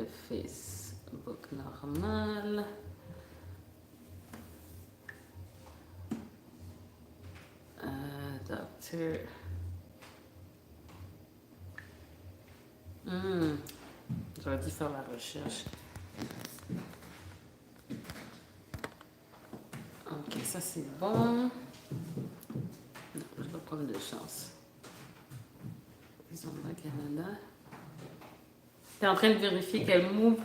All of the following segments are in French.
le Facebook normal. Docteur. J'aurais dû faire la recherche. Ok, ça c'est bon. Non, je vais prendre de chance. Ils ont le Canada. T'es en train de vérifier quel move?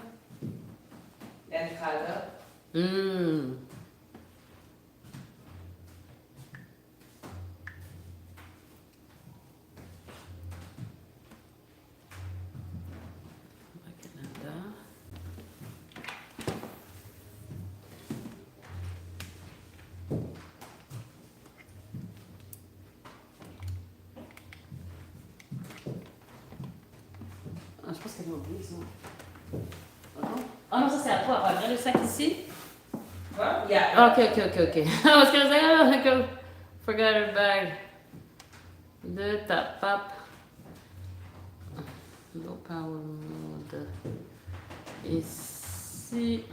Entrada. Canada. Ah, je pense qu'elle m'a oublié ça. Oh non? Ah non, ça c'est à toi. Regarde le sac ici. Quoi? Yeah. Ok. I was gonna say, oh, forgot her bag. De ta pape. Low power mode. Ici,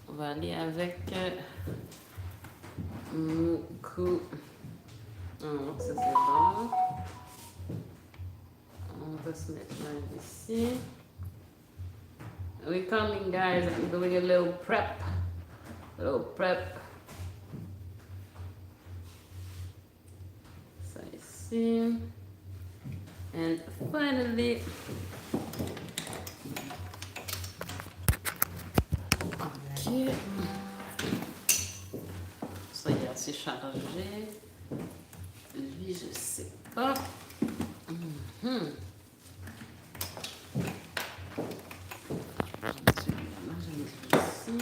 on va aller avec Muku. Ça c'est bon. On va se mettre là ici. We're coming, guys. I'm doing a little prep. Ça ici. And finally, ok. Ça y est, c'est chargé. Lui, je sais pas. Ici.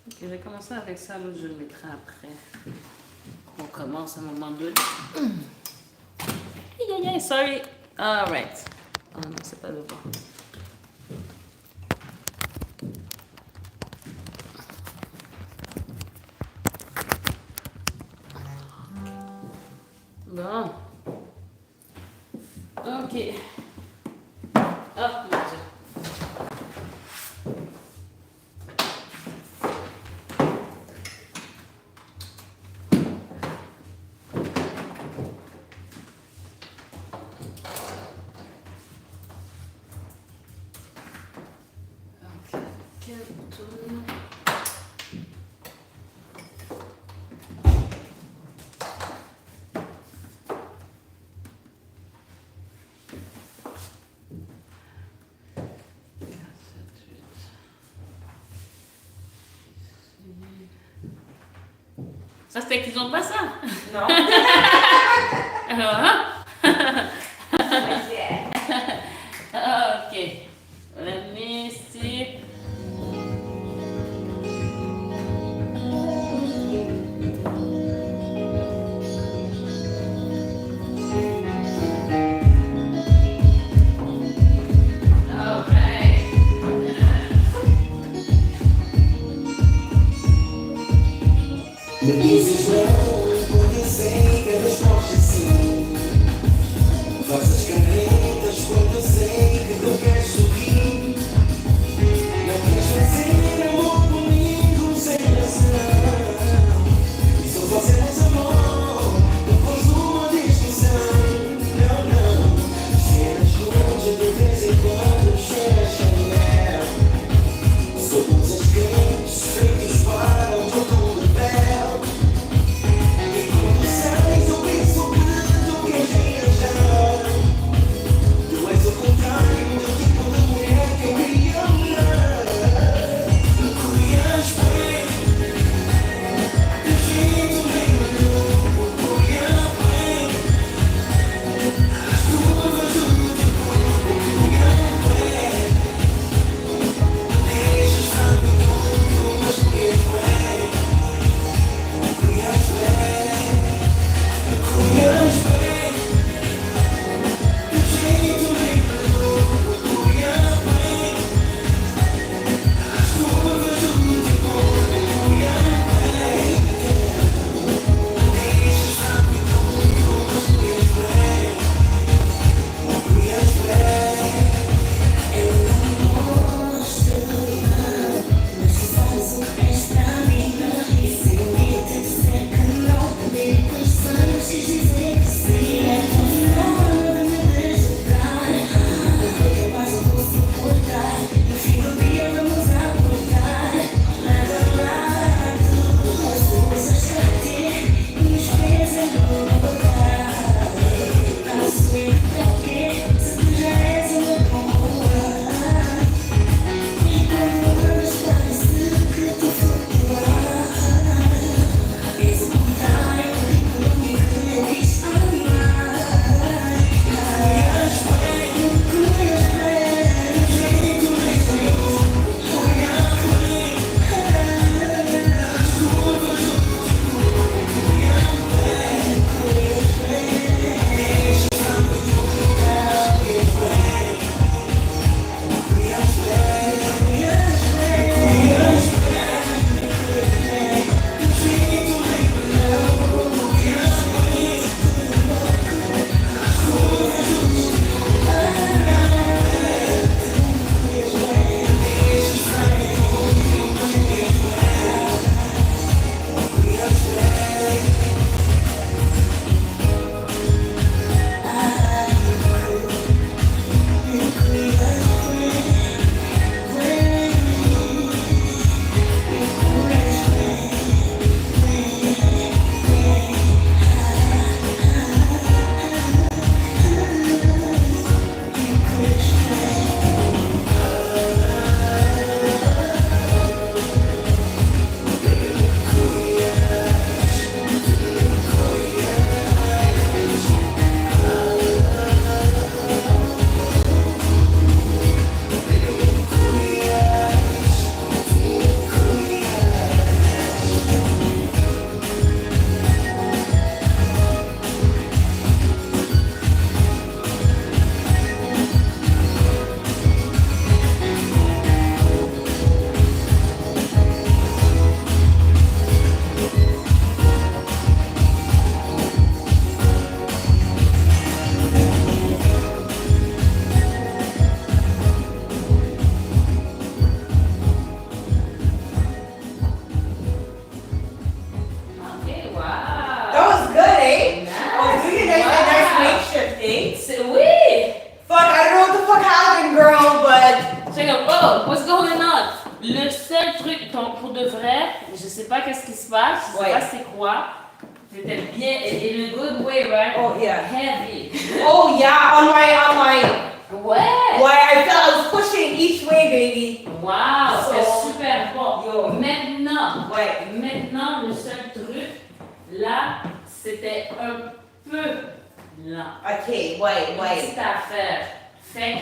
Ok, je vais commencer avec ça, l'autre je le mettrai après. On commence à un moment donné. Yeah, sorry. Alright. Oh non, c'est pas le bon. Bon. Ok. Oh mon Dieu. Ça, c'était qu'ils ont pas ça? Non. Alors, hein? Ok. Let me see. The music grows for the sake of the strong. thing? Oui! Fuck, I don't know what the fuck happened, girl, but... J'étais comme, oh, what's going on? Le seul truc, pour de vrai, je sais pas qu'est-ce qui se passe, je sais pas c'est quoi. C'était bien, in a good way, right? Oh, yeah. Heavy. Oh, yeah, on my... Ouais! Ouais, I felt I was pushing each way, baby. Wow, So, c'est super bon. yo. Maintenant, le seul truc, là, c'était un peu lent. OK, ouais. Petite affaire. Fait que,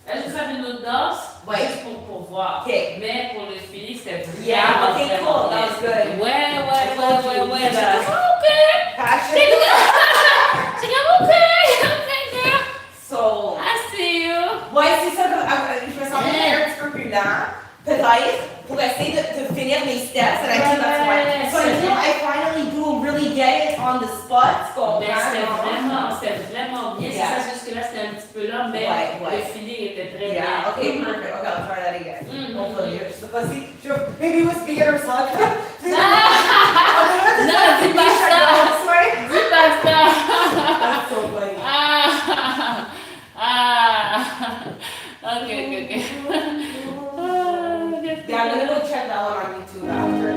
là, je vais faire une autre danse, Ouais. juste pour voir. OK. Mais pour le feeling, c'était vraiment, Yeah, okay, vraiment cool, bien. that was good. Ouais. Yeah. J'étais comme, OK. Passion. J'étais comme, OK, girl. So... I see you. Ouais, c'est ça, je me sentais un petit peu plus lent, peut-être, pour essayer de finir mes steps, and I think that's why. So until I finally do really get it on the spot, Mais c'était vraiment bien. Yeah. C'est ça, jusque là, c'était un petit peu là, mais Ouais. le feeling était très bien. Yeah, okay, perfect. Okay, I'll try that again. Mhm. Hopefully, because maybe it was beginner song. Non, dis pas ça. Dis pas ça. That's so funny. Okay. Yeah, I'm gonna go check that one on YouTube after.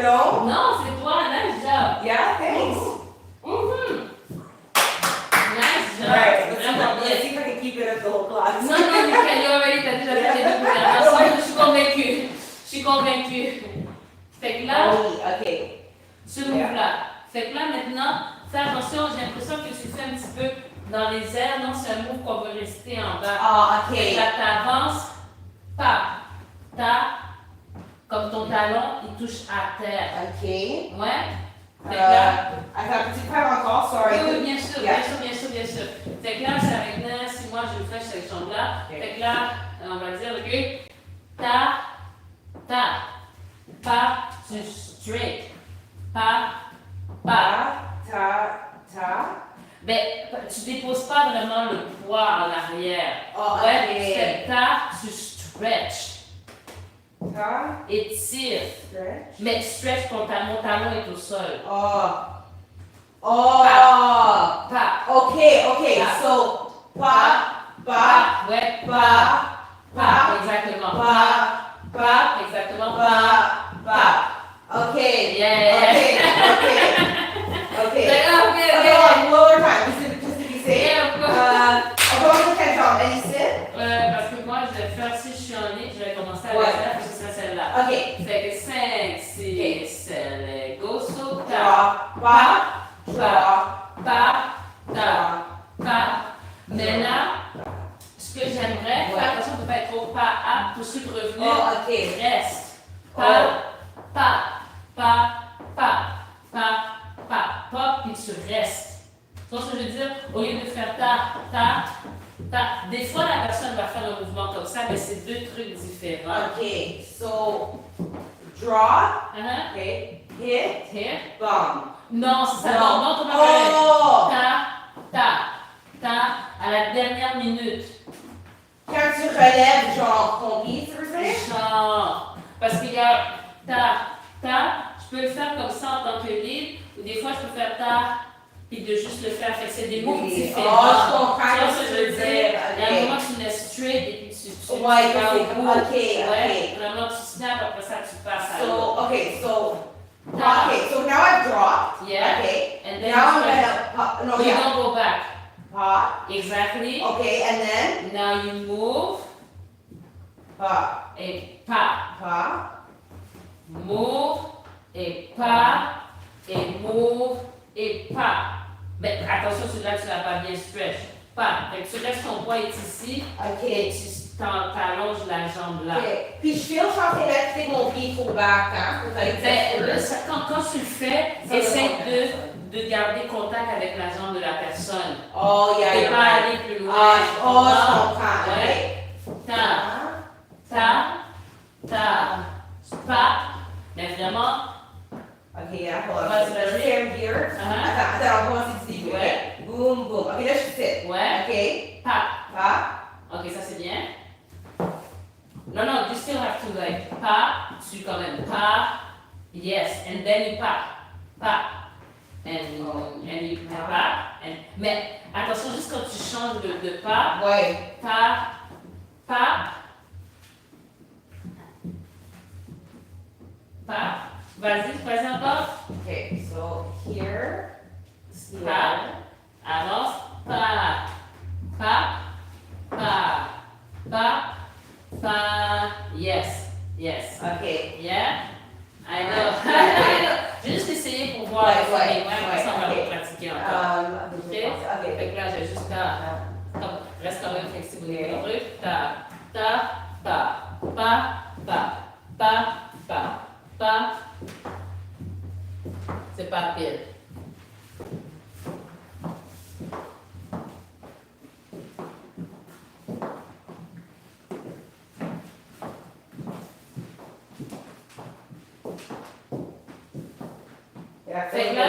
No? Non, c'est toi, nice job. Yeah, thanks. Nice job. Alright, Vraiment let's bien. see if I can keep it up the whole class. Non, non, Nickel, already, t'as déjà fait les deux premières leçons. Je suis convaincue. Je suis convaincue. Fait que là, Oui, ok. ce move-là. Fait que là, maintenant, fais attention, j'ai l'impression que tu fais un petit peu dans les airs. Non, c'est un move qu'on veut rester en bas. Ah, Fait que ok. là, t'avances, pas, comme ton talon, il touche à terre. Ok. Ouais? Fait que là, Attends, peux-tu faire encore? Sorry. oui, bien sûr, Yeah. bien sûr, bien sûr, bien sûr. Fait que là, c'est avec là, si moi je le fais cette jambe-là, Ok. fait que là, on va dire, ok, pas, tu straight, pas. Ben, tu déposes pas vraiment le poids en arrière. Oh, Ouais, ok. tu fais tu stretch, étire. Stretch. Mais stretch ton talon est au sol. Oh. Pas, Okay, Pa. so pa, ouais, pa, exactement. pa, Exactement. pa. Okay. Yeah. Okay. Like, Okay, okay. lower time, just to be safe. Yeah, of course. I'll go on the 10 jump. Any sit? Parce que moi, je vais faire, si je suis en ligne, je vais commencer avec Ouais. celle-là, puis ce sera celle-là. Okay. Fait que 5, 6, 7, go, so, Draw, pas. Maintenant, ce que j'aimerais, Ouais. faire attention de ne pas être trop pas, tout de suite revenir, Oh, ok. reste. Oh. Pas, puis tu restes. Tu vois ce que je veux dire? Au lieu de faire ta. Des fois, la personne va faire un mouvement comme ça, mais c'est deux trucs différents. Okay, so draw, Hein? okay, hit, Here. bump. Non, c'est ça. Non. Non, tu vas pas Oh! ta, à la dernière minute. Quand tu relèves, genre, combien, tu veux dire? Genre, parce qu'il y a je peux le faire comme ça en tant que lead, ou des fois je peux faire puis de juste le faire. Fait que c'est des moves Oui. différents. Oh, je comprends Tu vois ce ce que que je veux dire? Il y a un Ok. moment tu laisses straight et puis tu Ouais, vas c'est au comme- bout. ok, Ouais, ok. vraiment tu snaps, après ça tu passes à l'autre. Okay, so now I've dropped. Yeah. Okay. And then Now I'm you gonna pop, no, yeah, don't go back. pop. Exactly. Okay, and then Now you move pop, et pas. pop. Move et pas. Et move et pas. Mais attention, celui-là, tu l'as pas bien stretch. Pas. Fait que tu restes, ton poids est ici et Okay. tu t'allonges la jambe là. Okay. Puis je feel, je suis en train d'activer mon pied trop back, hein, pour aller Ben, plus. là, quand tu le fais, Ça essaie va. de garder contact avec la jambe de la personne. Oh, yeah, Et you're pas right. aller plus loin. Ah, je comprends. Ouais. Okay. Pas. Mais vraiment, Okay, yeah, hold on. Vas-y, Let's vas-y. stand here. Uh-huh. Attends, on commence ici. Ouais. Boom, boom. Okay, là, je sit. ouais, Okay. pas. Pop. Ok, ça c'est bien. No, you still have to like pas, tu quand même pas, yes, and then you pas, and you pas, mais attention juste quand tu changes de pas, Ouais. pas, vas-y encore, Okay, so here. pas, avance, pas, yes, Okay. yeah, I know. J'ai juste essayé pour voir Ouais, mais ouais, ça on va ok. le pratiquer encore. Ok. Fait que là, j'ai juste reste quand même flexible au niveau du truc. Pas. C'est pas pire. Fait que là,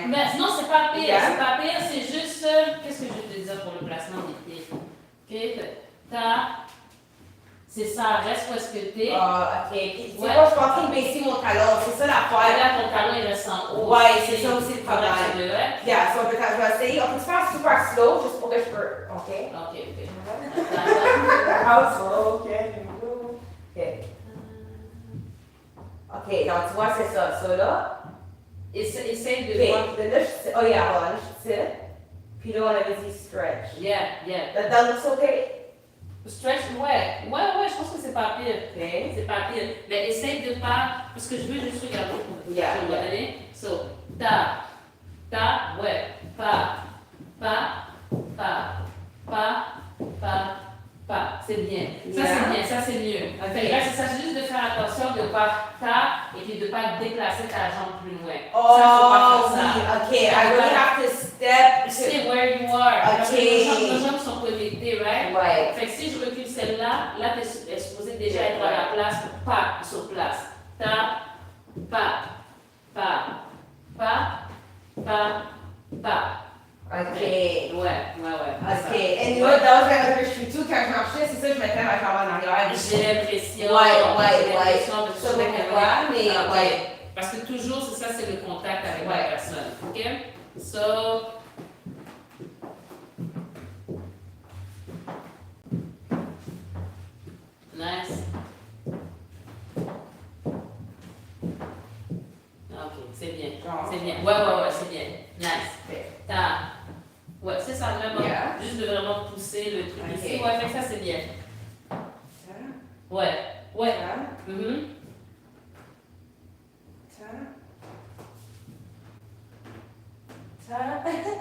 mais non, c'est pas pire, Yeah. c'est pas pire, c'est juste, qu'est-ce que je vais te dire pour le placement des pieds? Ok, c'est ça, reste où est-ce que t'es. Ok. Tu Ouais. vois, je suis en train de baisser mon talon, c'est ça l'affaire. Là, ton talon, il reste en haut. Ouais, c'est ça aussi le problème. Faudrait que tu le lèves. Yeah, so je vais essayer. On peut se faire super slow, juste pour que je peux. Ok. Ok. How slow? Ok. Ok. Ok, Ok, donc tu vois, c'est ça. Ça là. Essaye de Ok, voir. là, oh yeah, voilà, là, je suis puis là, on avait dit stretch. Yeah. That looks okay? Stretch, ouais, je pense que c'est pas pire. Ok. C'est pas pire. Mais essaye de pas, parce que je veux juste regarder pour Yeah, je vais donner. So, ta, ouais, pas, c'est bien. Ça Yeah. c'est bien, ça c'est mieux. Ok. Fait que là, c'est ça, c'est juste de faire attention de pas ta et puis de pas déplacer ta jambe plus loin. Oh, ça, faut pas faire oui, ça. okay. I really have to step. Stay where you are. Parce que Ok. nos jambes sont connectées, right? Ouais. Fait que si je recule celle-là, là, tu es supposé déjà être à la place, pas sur place. Ta, pas. Ok. Ouais. Ok. Et là, dans un autre cheveu tout, quand je marchais, c'est ça, je mettais ma jambe en arrière. J'ai l'impression. Ouais. J'ai l'impression de Ça, pourquoi, mais Ok. ouais. Parce que toujours, c'est ça, c'est le contact avec Ouais. la personne. Ok? So. Nice. Ok, c'est bien. C'est bien. Ouais, c'est bien. Nice. Ouais, c'est ça vraiment. Yeah. Juste de vraiment pousser le truc Ok. ici. Ouais, fait que ça c'est bien. Ouais. Mhm.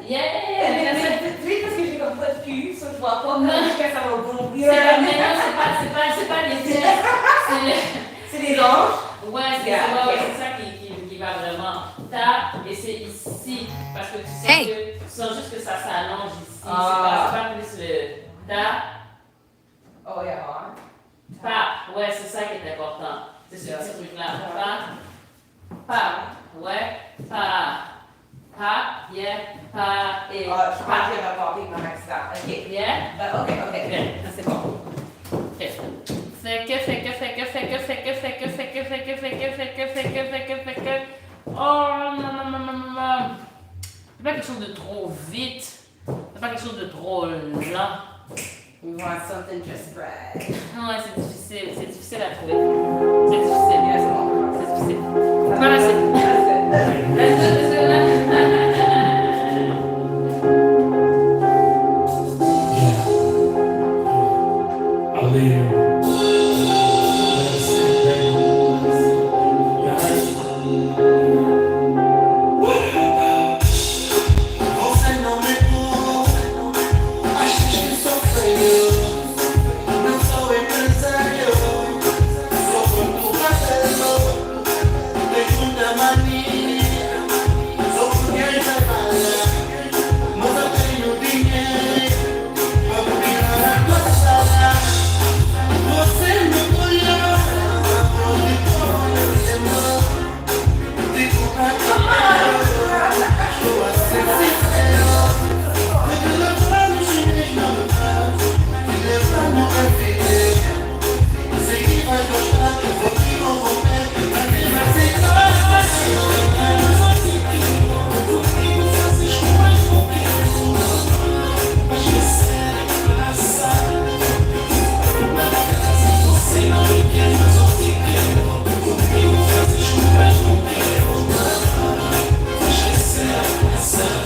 Yeah! Oui, parce que j'ai comme pas de cul, ça je vois pas quand ça va bouger. C'est pas les gestes. C'est les hanches. Ouais, c'est Yeah, ça, ok. c'est ça qui va vraiment. Tape, et c'est ici. Parce que tu sens juste que ça s'allonge ici. Ah. C'est pas plus le tape. Oh yeah. Pas, ouais, c'est ça qui est important. C'est ce petit truc-là. Pas, ouais, pas, yeah, pas, et Je pense que j'ai rapporté mon accident. Ok. yeah. Ok. Bien, ça c'est bon. Oh non. C'est pas quelque chose de trop vite. C'est pas quelque chose de trop lent. We want something just right. Ouais, c'est difficile à trouver. C'est difficile. Voilà, Você não me pôs, achas que sou feio? Não sou empresário, sou muito parceiro. Tenho muita mania, sou mulher da bala, mas eu tenho dinheiro para virar a tua sala. Você me olhou, onde foi o digo pra ti. Sou assim sincero, me levando chinês não dá, me levando pra viver. Sei que vai gostar, vou te envolver, pra quem vai aceitar. Mas assim que comigo fazes mais pouquinho, mas você é engraçado. Você não me quer, mas eu te quero. Comigo fazes mais pouquinho, mas você é engraçado.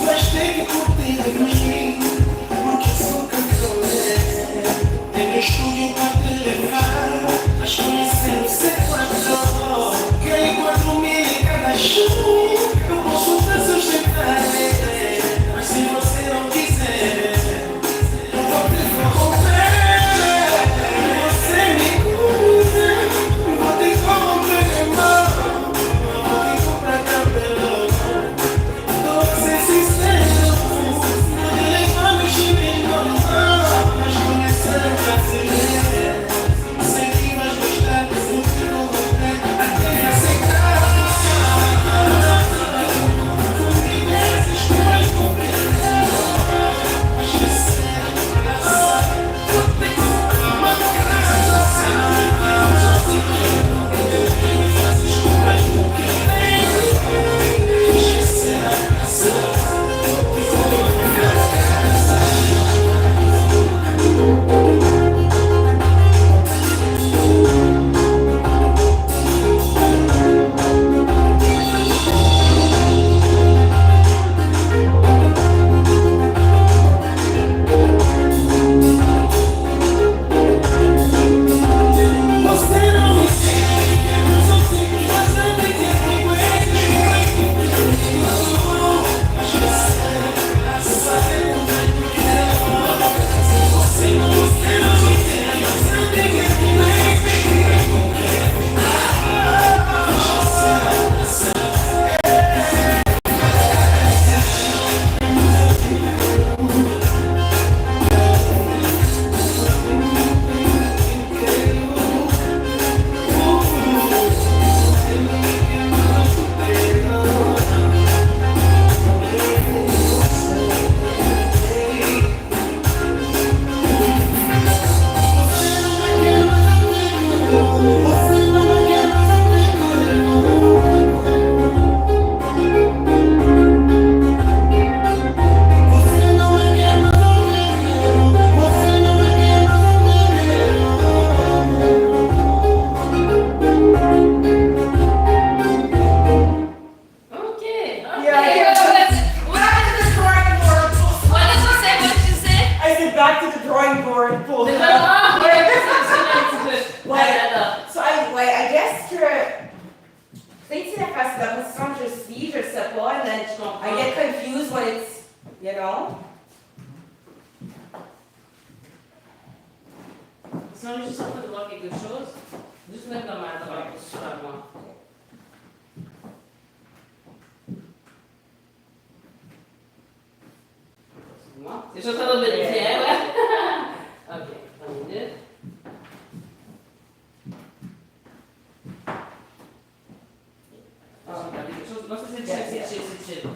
Mas tem que curtir em mim, porque sou cantor. Tenho estúdio pra te levar, mas conhecer o sequador. Ganhei 4 mil em cada show, eu posso te sustentar. Mas se você não quiser, eu vou te corromper. Você me usa, vou te corromper, irmão. Vou te comprar cabelo. Vou ser sincero, não me levando chinês normal, mas conhecendo brasileiro. Sei que vais gostar, vou te corromper, até me aceitar. que, peut-être c'est la position que je suis, je sais pas, and then Je comprends. I get confused when it's, you know? Si on est juste en train de voir quelque chose, juste mettre dans ma position à moi. Excuse-moi. C'est juste en train de vérifier, ouais. Ok, 1 minute. Ah, j'ai regardé quelque chose. Non, ça c'est chill, c'est chill.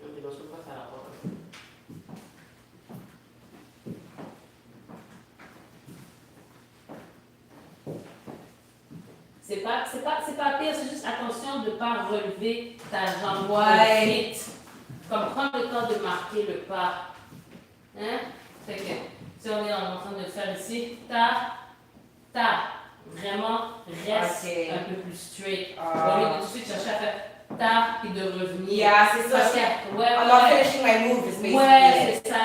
Ok, donc je peux pas faire rapport. C'est pas pire, c'est juste attention de ne pas relever ta jambe Ouais. vite. Comme prendre le temps de marquer le pas. Hein? Fait que si on est en train de faire ici, vraiment reste Ok. un peu plus straight. Ah. Au lieu de tout de suite chercher à faire et de revenir. Yeah, c'est ça. Parce que, ouais, I'm not ouais. finishing my move, just basically. Ouais, c'est ça.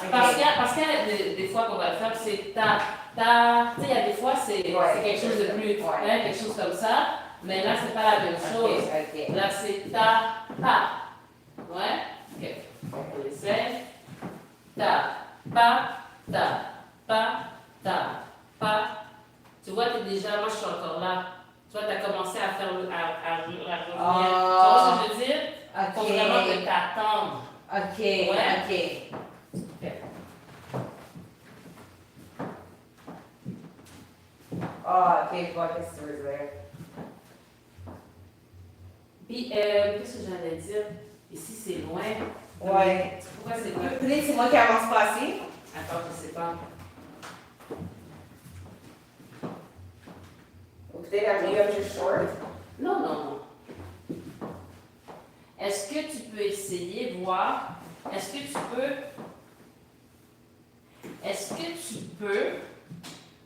Ok. Parce qu'il y a des fois qu'on va le faire, c'est tu sais, il y a des fois, c'est quelque chose de plus, Ouais. hein, quelque chose comme ça, mais là, c'est pas la même chose. Ok. Là, c'est pa. Ouais? Ok. On essaie. Pa. Tu vois, déjà, moi, je suis encore là. Tu vois, tu as commencé à faire à revenir. Tu vois ce que je veux dire? Faut vraiment que t'attendes. Ok. Ouais. Ok. Ah, ok, je vois qu'est-ce que tu veux dire. Puis, qu'est-ce que j'allais dire? Ici, c'est loin. Ouais. Pourquoi c'est loin? Peut-être c'est moi qui avance pas assez. Attends, je sais pas. Ou peut-être maybe I'm just short. Non. Est-ce que tu peux essayer, voir? Est-ce que tu peux,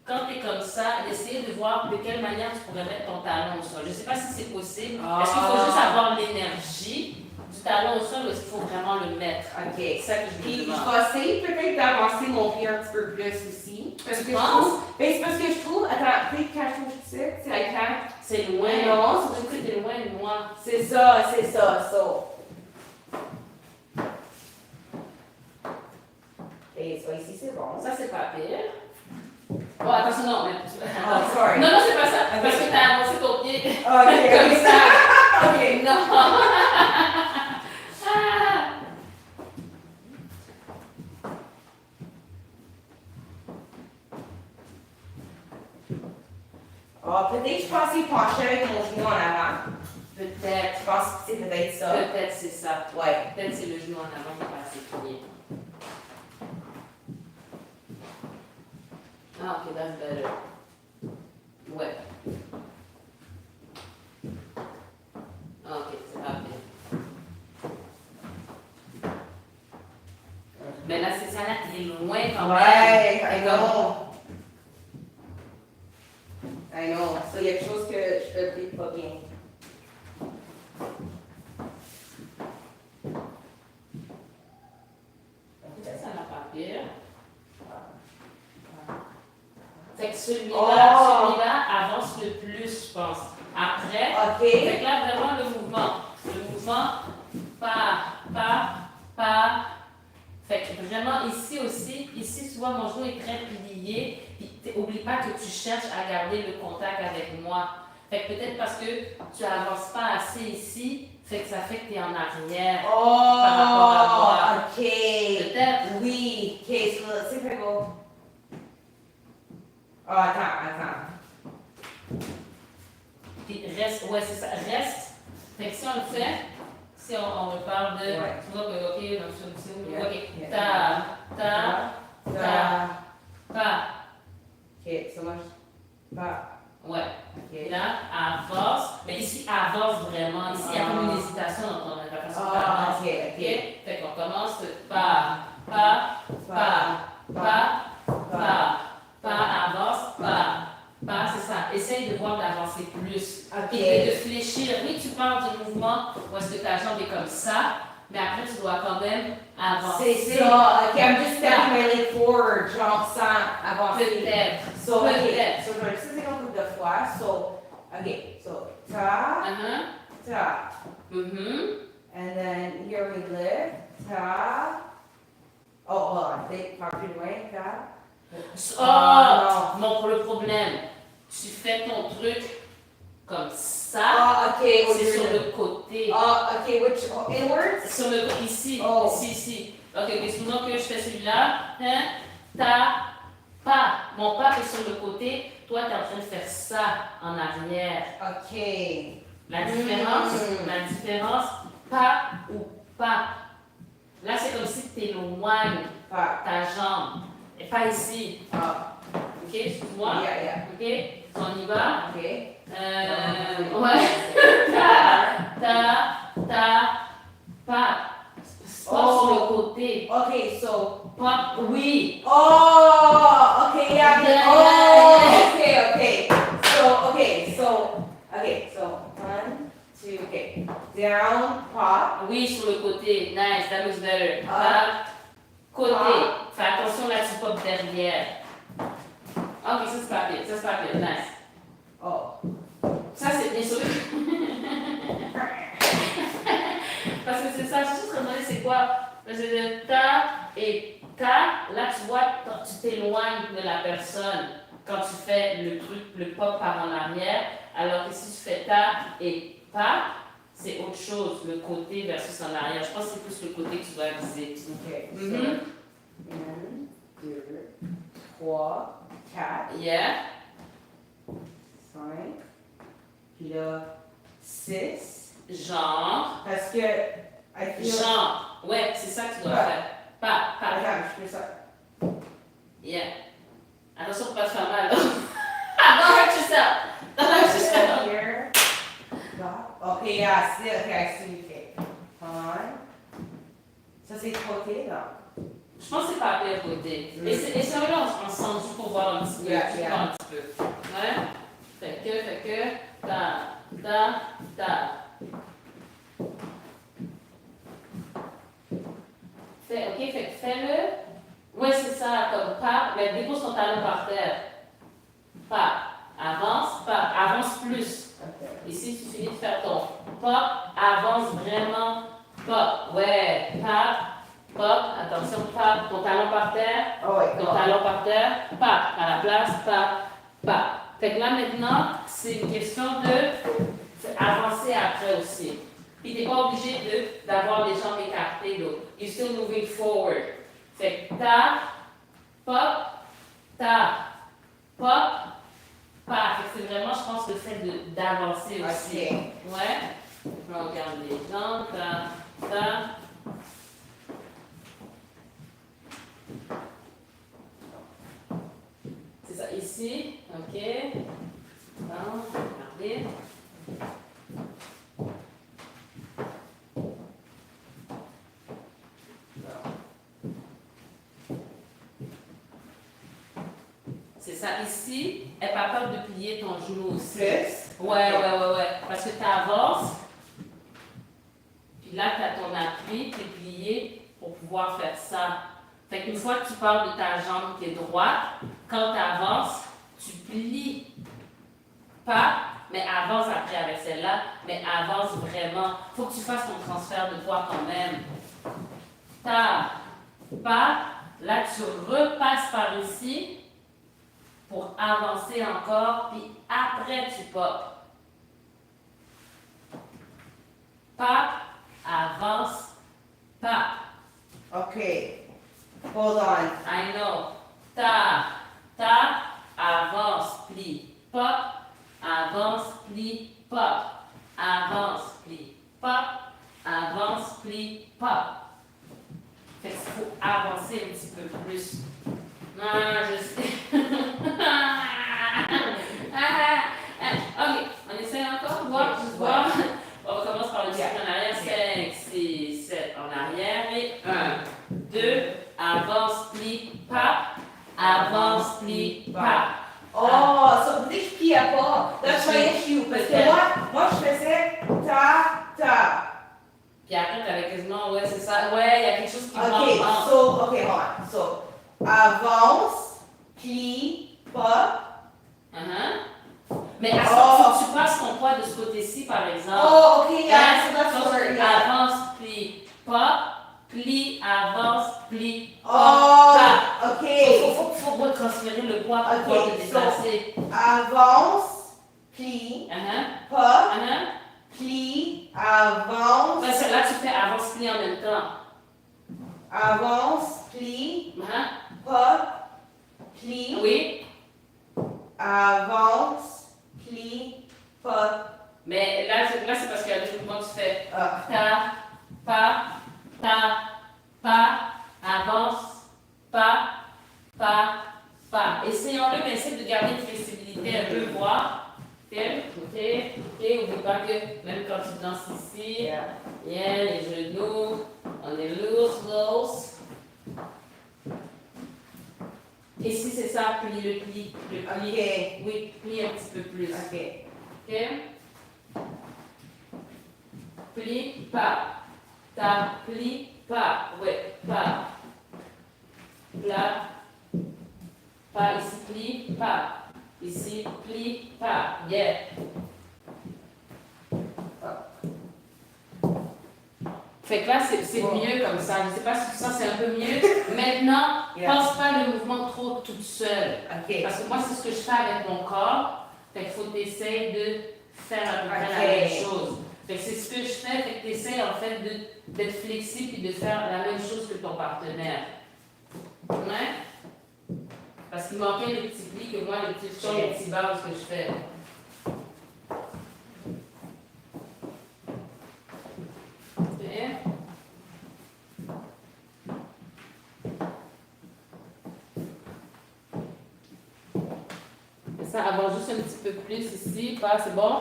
quand tu es comme ça, essayer de voir de quelle manière tu pourrais mettre ton talon au sol? Je ne sais pas si c'est possible. Est-ce qu'il faut juste avoir l'énergie du talon au sol ou est-ce qu'il faut vraiment le mettre? Ok. C'est ça que je Puis me je demande. vais essayer peut-être d'avancer mon pied un petit peu plus aussi. Parce que Tu je penses? trouve. Ben, c'est parce que je trouve. Attends, peut-être quand je trouve ça, c'est like quand. C'est loin. Non, Je trouve que t'es loin de moi. C'est ça. Et soit ici, c'est bon. Ça, c'est pas pire. Bon, attention, non, mais... Oh, sorry. Non, c'est pas ça. Parce que t'as avancé ton pied Ok, comme ça. Ok. Non. Ah, peut-être je pensais pencher avec mon genou en avant. Peut-être. Je pense que c'est peut-être ça. Peut-être c'est ça. Ouais. Peut-être c'est le genou en avant qui est pas assez plié. Ah, ok, that's better. Ouais. Ah, ok, c'est pas bien. Mais là, c'est ça, là, t'es loin quand même. Ouais, T'es I comme- know. I know. Ça, il y a quelque chose que je fais peut-être pas bien. Ça n'a pas pire. Fait que celui-là, Oh! celui-là avance le plus, je pense. Après, Ok. fait que là, vraiment, le mouvement. Le mouvement, pas. Fait que vraiment, ici aussi, ici, souvent, mon genou est très plié. Puis, oublie pas que tu cherches à garder le contact avec moi. Fait que peut-être parce que tu avances pas assez ici, fait que ça fait que tu es en arrière. Oh, Par rapport à moi. ok. Peut-être. Oui, ok, c'est très beau. Oh, attends. Puis reste, ouais, c'est ça, reste. Fait que si on le fait, si on reparle de. Ouais. Tu vois que, ok, donc c'est où? Yeah. Ok. Yeah. Pas. Ok, ça marche. Pas. Ouais. Ok. Et là, avance. Mais ici, avance vraiment. Ici, il y a comme une hésitation dans la façon de Ah, avancer. ok, Ok? ok. Fait qu'on commence pas, avance, pas, c'est ça. Essaye de voir d'avancer plus. Ok. Et de fléchir. Oui, tu parles du mouvement où est-ce que ta jambe est comme ça, mais après, tu dois quand même avancer. C'est ça. Ok, I'm just stepping my leg forward, genre sans avancer. Peut-être. So, ok. Peut-être. So, je vais juste dire un couple de fois. So, ok. So, ta, ta. And then here we lift. Ta. Oh, hold on. Think, how to do it? Ta. Oh, non, pour le problème, tu fais ton truc comme ça, Ah, ok. c'est sur le côté. Ah, ok. Which, inwards? Sur le ici, Oh. ici. Ok, supposons que je fais celui-là, hein, ta, pas. Mon pas est sur le côté, toi tu es en train de faire ça en arrière. Ok. La différence, pas ou pas. Là, c'est comme si tu éloignes Pas. ta jambe. Et pas ici. Ah. Ok, excuse-moi. Yeah. Ok, on y va. Ok. Ouais. Pas. Pas sur le côté. Okay, so. Pas, oui. Oh, okay, yeah. Yeah. Oh, okay. So 1, 2, okay. Down, pop. Oui, sur le côté. Nice, that looks better. Ah. Côté. Ah. Fais attention là, tu pop derrière. Ok, ça c'est pas pire, nice. Oh. Ça c'est bien sûr. Parce que c'est ça, je suis juste demandé c'est quoi. Parce que le ta et ta, là tu vois, tu t'éloignes de la personne quand tu fais le truc, le pop par en arrière, alors que si tu fais ta et pas, c'est autre chose, le côté versus en arrière. Je pense que c'est plus le côté que tu dois viser. Okay. So, Mhm. 1, 2, 3, 4, Yeah. 5, puis là, 6. Genre. Parce que, I feel. Genre. Ouais, c'est ça que tu dois Ouais. faire. Pas. Attends, je fais ça. Yeah. Attention pour pas te faire mal. Don't hurt yourself. Don't hurt yourself. Here. Stop. Okay, yeah, I see. Okay. On. Ça, c'est côté, là. Je pense que c'est pas pire côté. Et c'est là ensemble juste pour voir un petit peu. Yeah. Un petit peu. Ouais. Fait que. Ta. Fait que fais-le. Ouais, c'est ça, comme pas. Mais dépose ton talon par terre. Pas. Avance plus. Okay. Ici, tu finis de faire ton pop, avance vraiment, pop. Ouais, pop, attention, pop, ton talon par terre, Oh, wait, ton talon par terre, pop, à la place, pop. Fait que là, maintenant, c'est une question de avancer après aussi. Puis t'es pas obligé d'avoir les jambes écartées, donc, you're still moving forward. Fait que pop, pop, pas. Fait que c'est vraiment, je pense, le fait d'avancer aussi. Ok. Ouais. Je regarde les jambes, ta. C'est ça, ici. Ok. Bon, regardez. C'est ça, ici, elle n'est pas peur de plier ton genou aussi. Plus? Ouais. Parce que tu avances, puis là, tu as ton appui, tu es plié pour pouvoir faire ça. Fait qu'une fois que tu parles de ta jambe qui est droite, quand tu avances, tu plies pas, mais avance après avec celle-là, mais avance vraiment. Faut que tu fasses ton transfert de poids quand même. Pas, là, tu repasses par ici pour avancer encore, puis après tu pop. Pas, avance, pas. Okay. Hold on. I know. Avance, plie, pop, avance, plie, pop, avance, plie, pop, avance, plie, pop. Fait qu'il faut avancer un petit peu plus. Ah, je sais. Ok, on essaie encore, voir. On commence par le pied en arrière, 5, 6, 7 en arrière, et 1, 2, avance, plie, pas, avance, plie, pas. Oh, so this plie pas. That's my issue. Parce que moi, je faisais ta, ta. Puis après, t'avais quasiment, ouais, c'est ça. Ouais, il y a quelque chose qui manque. Okay, so, okay, hold on. So, avance, plie, pas. Mais à ce tu passes ton poids de ce côté-ci, par exemple. Oh, okay, yeah, Hein? so that's Donc, where, yeah. avance, plie, pas, plie, avance, plie, pas, Oh, pas. okay. Faut retransférer le poids pour Ok, pouvoir te so- déplacer. Avance, plie, pas, plie, avance, Parce que là, tu fais avance, plie en même temps. avance, plie, pas, plie, Oui, avance, plie, pas. mais là, c'est parce qu'il y a des mouvements que tu fais. Ah. Ta, avance, pas. Essayons-le, mais essaye de garder une flexibilité un peu, voir. Ok, oublie pas que même quand tu danses ici, les genoux, on est loose. Ici, c'est ça, plie, le pli. Ok. Oui, plie un petit peu plus. Ok. Ok? Plie, pas. Ta, plie, pas. Ouais, pas. Là. Pas ici, plie, pas. Ici, plie, pas. Yeah. Fait que là, c'est mieux comme ça. Je ne sais pas si tu sens, c'est un peu mieux. Maintenant, pense pas le mouvement trop toute seule. Ok. Parce que moi, c'est ce que je fais avec mon corps. Fait qu'il faut que tu essaies de faire à peu près la même chose. Fait que c'est ce que je fais. Fait que tu essaies en fait d'être flexible et de faire la même chose que ton partenaire. Ouais? Parce qu'il manquait les petits plis que moi, les petits chants, les petits bases que je fais. Ok. Et ça avance juste un petit peu plus ici, pas, c'est bon?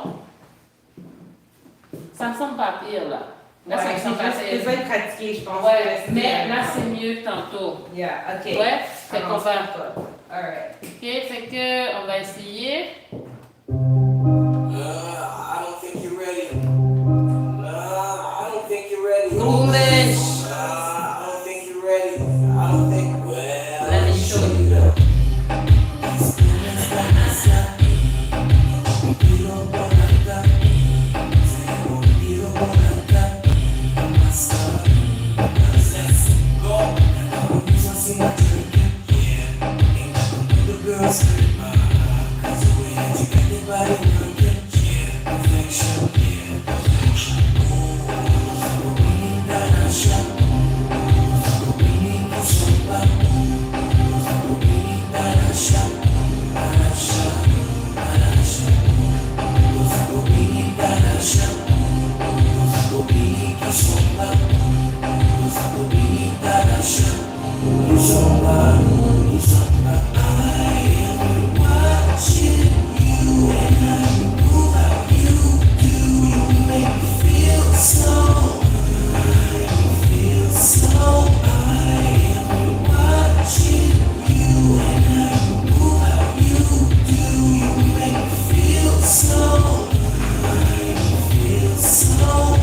Ça me semble pas pire là. Là, ça me semble pas Je pire. vais être pratiqué, je pense. Ouais, mais là, c'est mieux que tantôt. Yeah, ok. Ouais, fait qu'on va. Alright. Ok, fait que on va essayer. I don't think you're ready. I don't think you're ready. English. I don't think you're ready. I don't think. Well, Let me show you.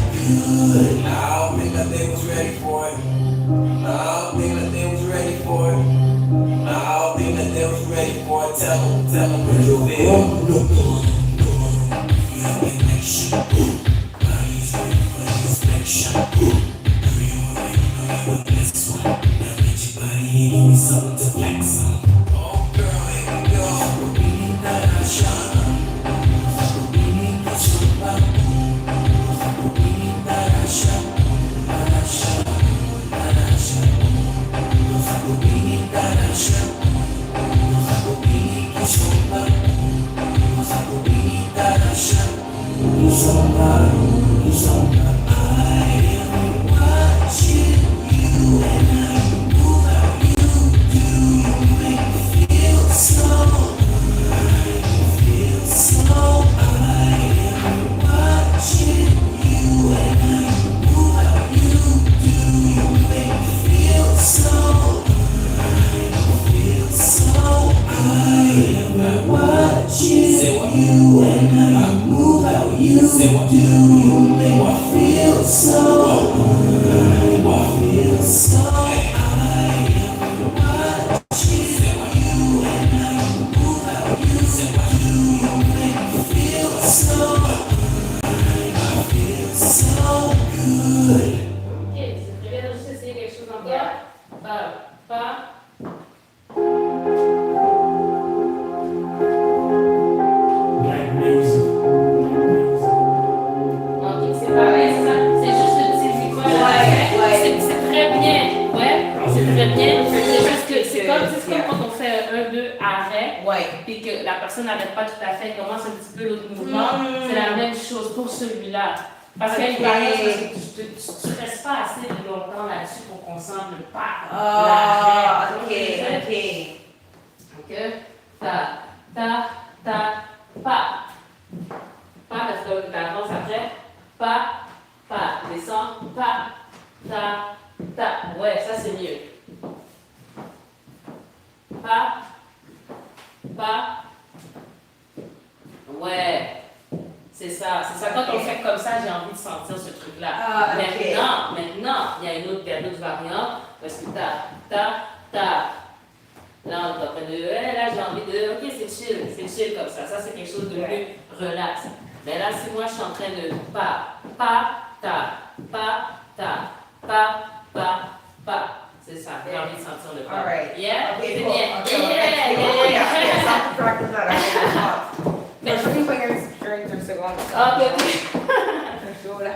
I don't think that they was ready for it. I don't think that they was ready for it. I don't think that they was ready for it. Tell them what you feel. Oh girl, here we go. Say what? You and I move how you Say what you make me feel so. I feel so. Ok, c'est très bien. Juste essayer quelque chose encore. Pas. Black music. Ok, c'est pareil, c'est ça. C'est juste le petit micro à l'arrêt. C'est très bien. Ouais, c'est très bien. C'est juste que c'est comme quand on fait un, deux, arrêt. Ouais. Puis que la personne n'arrête pas tout à fait, commence un petit peu l'autre mouvement. C'est la même chose pour celui-là. Parce qu'il y a une variance, parce que tu ne restes pas assez longtemps là-dessus pour qu'on sente le pas. Ah, ok. Ok. Ta, pas. Pas, parce que t'avances après. Pas. Descends. Pas. Ta. Ouais, ça c'est mieux. Pas. Ouais. C'est ça. Quand on fait comme ça, j'ai envie de sentir ce truc-là. Ah, ok. Maintenant, il y a d'autres variantes. Parce que ta. Là, on est en train de. Là, j'ai envie de. Ok, c'est chill comme ça. Ça, c'est quelque chose de plus relax. Mais là, si moi, je suis en train de pas. C'est ça. J'ai envie de sentir le pas. All right. Yeah? Okay, C'est cool. bien. Okay, Yeah. I'll have to practice that. My shooting fingers during the second. Ok. Sure.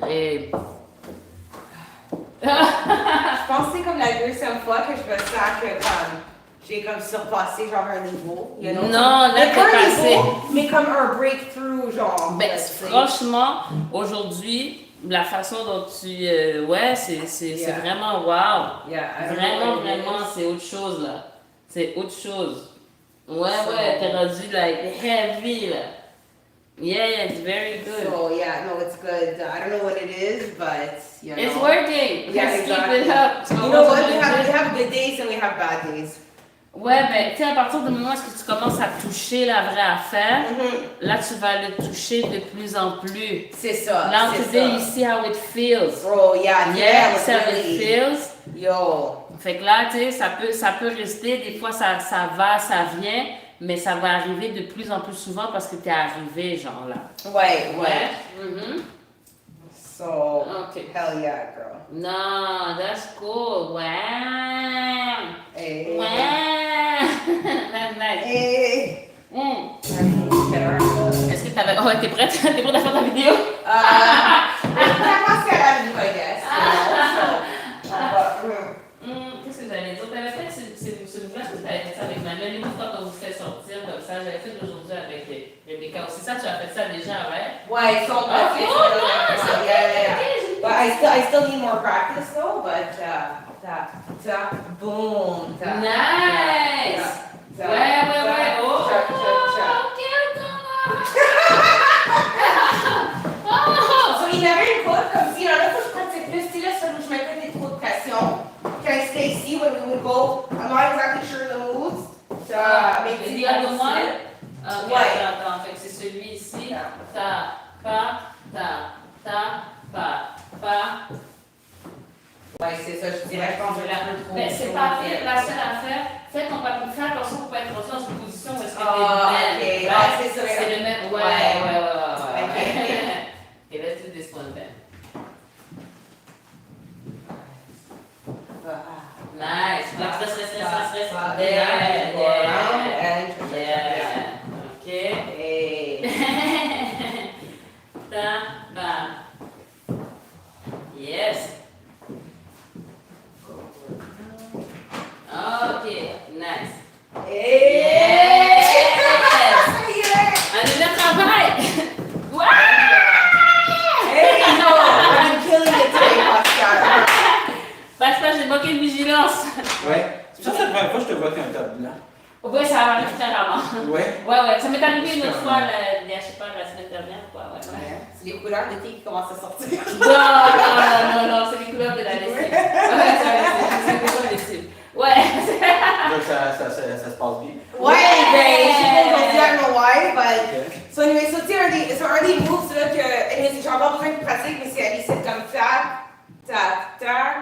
Et... Je pense que c'est comme la deuxième fois que je me sens que comme j'ai comme surpassé genre un niveau, you know? Non, là, Mais t'es pas un passé. niveau, mais comme un breakthrough genre. Ben, tu sais. franchement, aujourd'hui, la façon dont tu... c'est Yeah. vraiment wow. Yeah, I don't know what it is. C'est autre chose, là. C'est autre chose. Ouais, So- t'es rendu, like, heavy, là. Yeah, it's very good. So yeah, no, it's good. I don't know what it is, but you know. It's working. Yeah, Let's exactly. keep it up. You know what? We have good days and we have bad days. Ouais, mais tu sais, à partir du moment où tu commences à toucher la vraie affaire, là, tu vas le toucher de plus en plus. C'est ça. Now, c'est today, ça. you see how it feels. Bro, yeah, today Yeah, I you was see how it really, feels. yo. Fait que là, tu sais, ça peut rester, des fois ça va, ça vient, mais ça va arriver de plus en plus souvent parce que t'es arrivé, genre là. Ouais. Mhm. So, Okay. hell yeah, girl. No, that's cool. Wow. Hey. Wow. That's nice. Hey. Est-ce que t'avais... Oh, t'es prête? T'es prête à faire ta vidéo? That was good, I guess. You know, Qu'est-ce que j'allais dire? T'avais fait ce mouvement, parce que t'avais fait ça avec Manuel, les fois quand on vous fait sortir comme ça, j'avais fait aujourd'hui avec Rebecca aussi. Ça, tu as fait ça déjà, ouais? ouais, so Okay. yeah. But I still need more practice though, but boom. Nice! Ouais. Oh! Ok, So, il y avait une fois comme si, là, faut que je pratique plus, tu sais, là, ça où je mettais des trop de pression. Quand Stacy, when we would go, I'm not exactly sure the moves. Mais The other one? Ok, Ouais. attends, fait que c'est celui ici. Ta, pa. Ouais, c'est ça, je dirais, je pense que j'ai l'air un peu trop. Ben, c'est pas fait, la seule affaire, fais ton papier, fais attention pour pas être dans une position où est-ce que Ah, t'es ok. Ah, c'est ça. C'est le même. Ouais. Okay, let's do this one then. Nice. Reste. Yeah. Okay. Hey. Yes. Okay, nice. Hey. Allez, le travail! Hey, no, I'm killing it today, Pascal. manqué de vigilance. Ouais. C'est ça, c'est la première fois que je te vois qu'un top blanc. Ouais, ça arrive très rarement. Ouais. Ouais, ça m'est arrivé une autre fois, je sais pas, la semaine dernière, quoi. Ouais. C'est les couleurs d'été qui commencent à sortir. Non, c'est les couleurs de la lessive. Ouais, c'est les couleurs de la lessive. Ouais. Donc ça se passe bien. Ouais, ben, je sais pas aujourd'hui, I don't know why, but... Ok. So anyway, so tu sais, un des moves, là, que... J'ai encore besoin de pratique, mais c'est aller, c'est comme tac, tac, tac.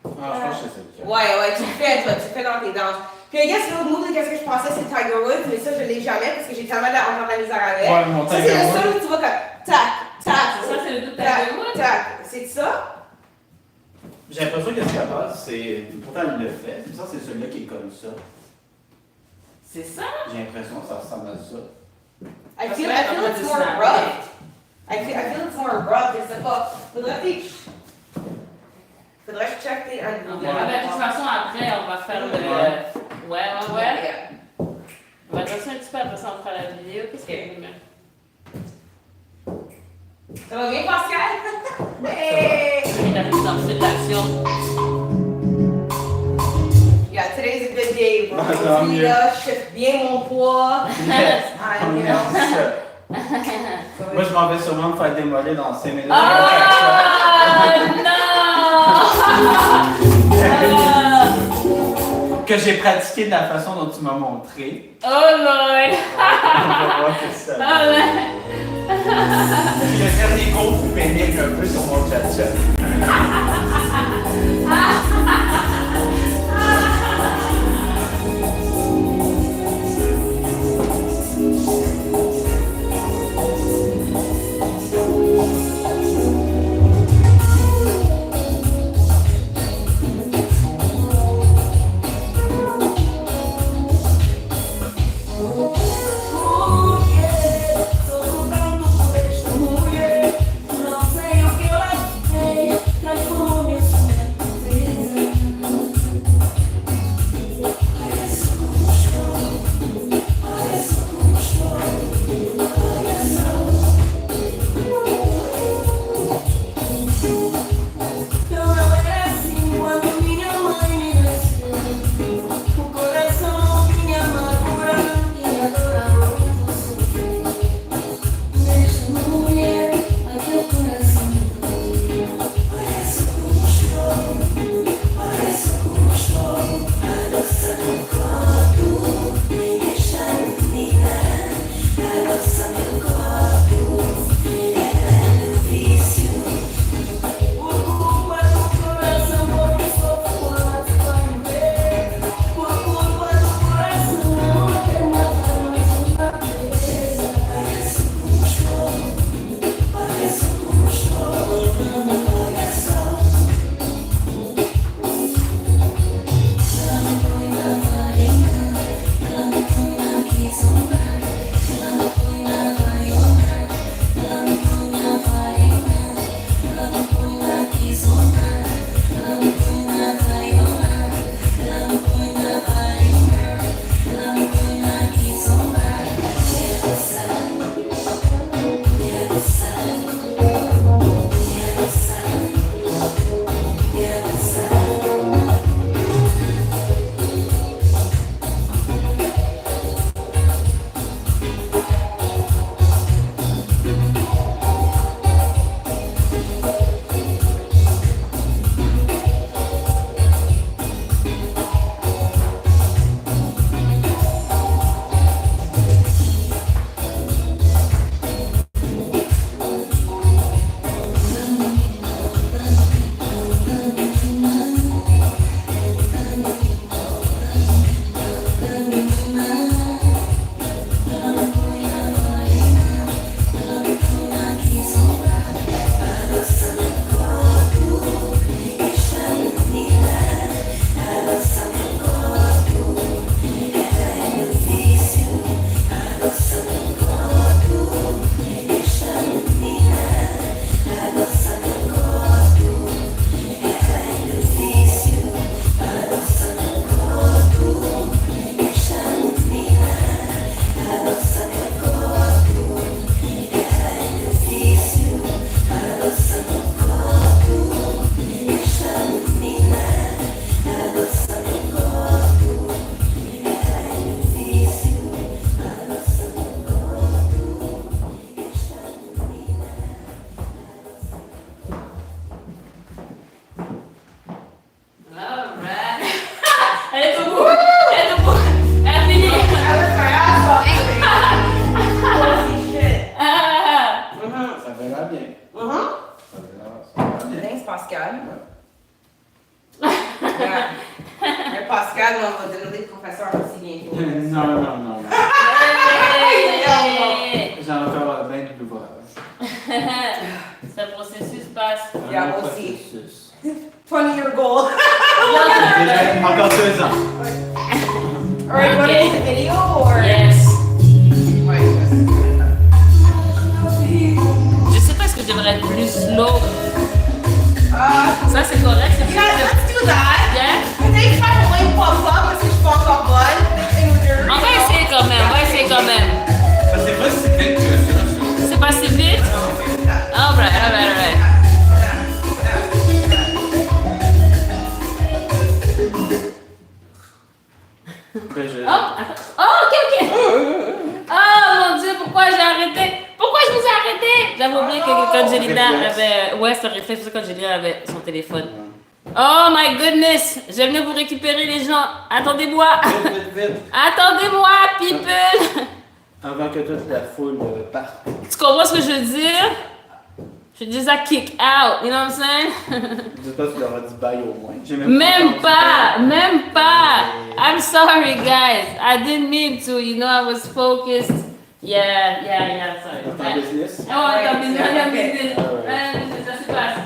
Ah, je pense que c'est ça. Ouais, tu le fais, toi, tu le fais dans tes danses. Puis, I guess, l'autre move, qu'est-ce que je pensais, c'est Tiger Woods, mais ça, je l'ai jamais parce que j'ai tellement encore de la misère avec. Ouais, mon Ça, Tiger c'est le Woods. seul où tu vois comme tac, tac. Ça, c'est le doute tac, de moi. tac. C'est ça? J'ai l'impression que ce qu'elle passe, c'est. Pourtant, elle le fait. C'est ça, c'est celui-là qui est comme ça. C'est ça? J'ai l'impression que ça ressemble à ça. I feel it's more rough. I feel it's more rough. Je sais pas. Faudrait que je check tes... De toute façon, après, on va faire le... Ouais. On va passer un petit peu, après ça, on fera la vidéo. Qu'est-ce qu'il y a de mieux? Ça va bien, Pascal? Hey! Il a fait dans cette action. Yeah, today's a good day. Tant Aujourd'hui, mieux. là, je fais bien mon poids. You know. Moi, je m'en vais sûrement me faire démolir dans 5 minutes. Que j'ai pratiqué de la façon dont tu m'as montré. Oh Lord! On va voir que ça. Ah ouais! Je vais faire des gros coups pénibles un peu sur mon cha-cha. Não sei o que eu lavei, mas como Mais Pascal, on va donner le professeur aussi bientôt. Non, non, non, non. Hey! J'ai encore 20 ouvrages. Ce processus passe. Yeah, Un we'll autre see. processus. 20-year goal. Déjà, encore 2 ans. Alright, you want to Okay. do the video or? Yes. Wait, Je sais pas ce que je devrais être plus slow. Ça c'est correct, c'est plus. guys, let's do that. Yeah? Peut-être faire au moins une fois parce que je suis pas encore bonne. Et nous deux. On va essayer quand même, on va essayer quand même. Ça, c'est pas si vite que ça. C'est pas si vite? Alright, alright, alright. Après, je... Oh, attends. Oh, ok, ok. Oh mon dieu, pourquoi j'ai arrêté? Pourquoi je vous ai arrêté? J'avais oublié que quand Jelina avait. Ouais, c'est un réflexe quand Jelina avait son téléphone. Oh my goodness! Je vais venir vous récupérer les gens. Attendez-moi! Vite, vite, vite. Attendez-moi, people! Avant que toute la foule parte. Tu comprends ce que je veux dire? Je dis ça kick out, you know what I'm saying? Je sais pas si tu leur as dit bye au moins. J'ai Même entendu pas, ça. même pas. I'm sorry, guys. I didn't mean to. You know, I was focused. Yeah, sorry. Dans ton business. Oh, t'as business, Yeah, t'as okay. business. Alright. Ça se passe.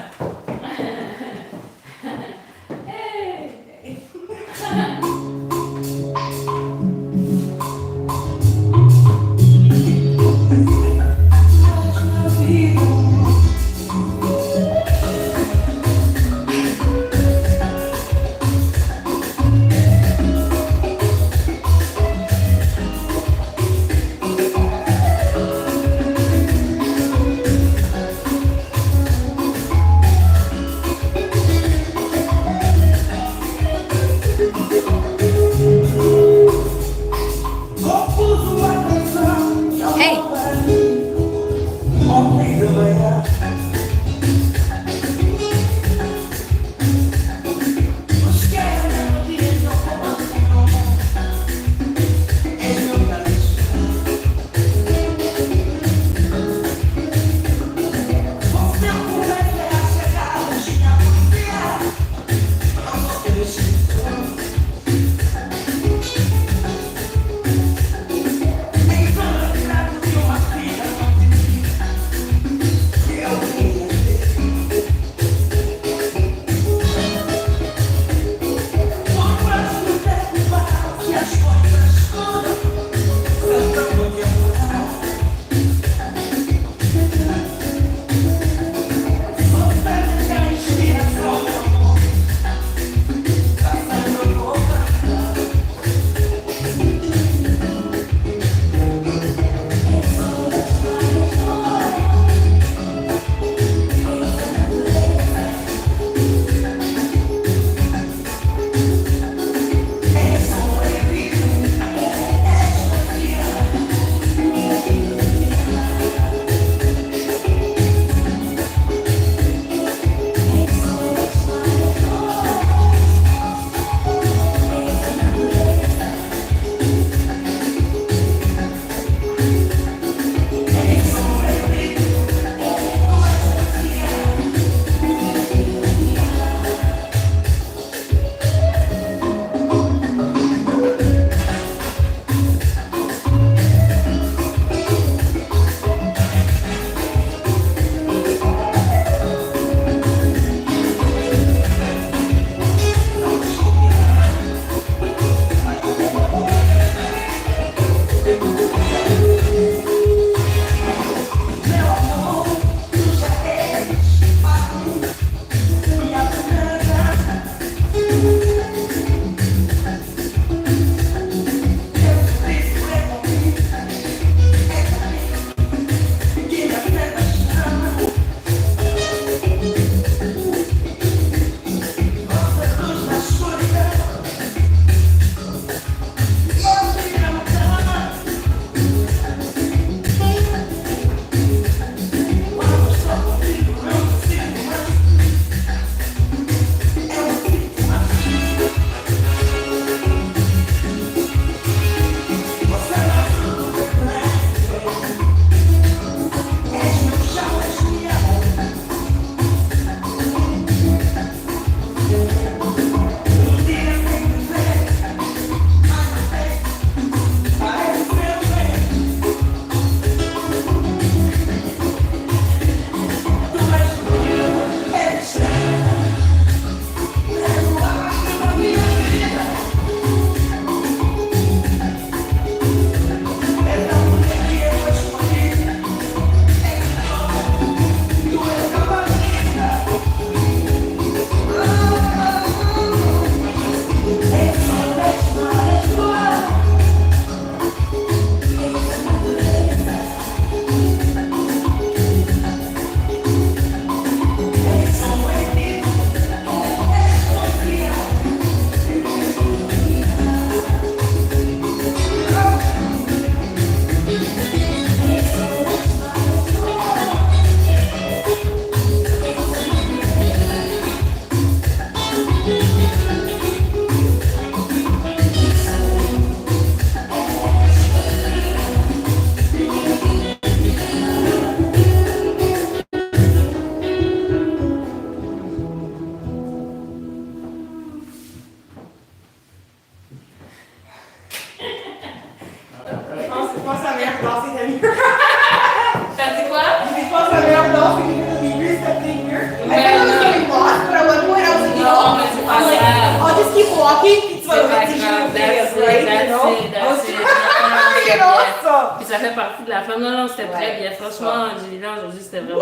ça fait partie de la femme. Non, c'était très Ouais. bien. Franchement, Jelina, aujourd'hui, c'était vraiment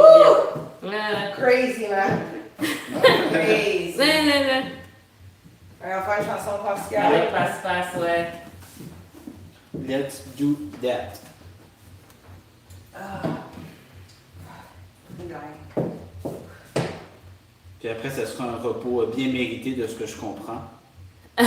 bien. Ouais. Crazy, man. Crazy. Ouais. On va faire une chanson Pascal. Avec passe-passe, ouais. Let's do that. Puis après, ça sera un repos bien mérité de ce que je comprends. J'ai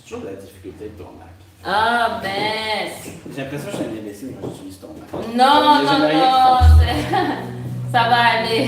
toujours de la difficulté avec ton Mac. Ah, ben. J'ai l'impression que je suis un imbécile quand j'utilise ton Mac. Non, J'ai non, jamais rien non. qui Ça va aller.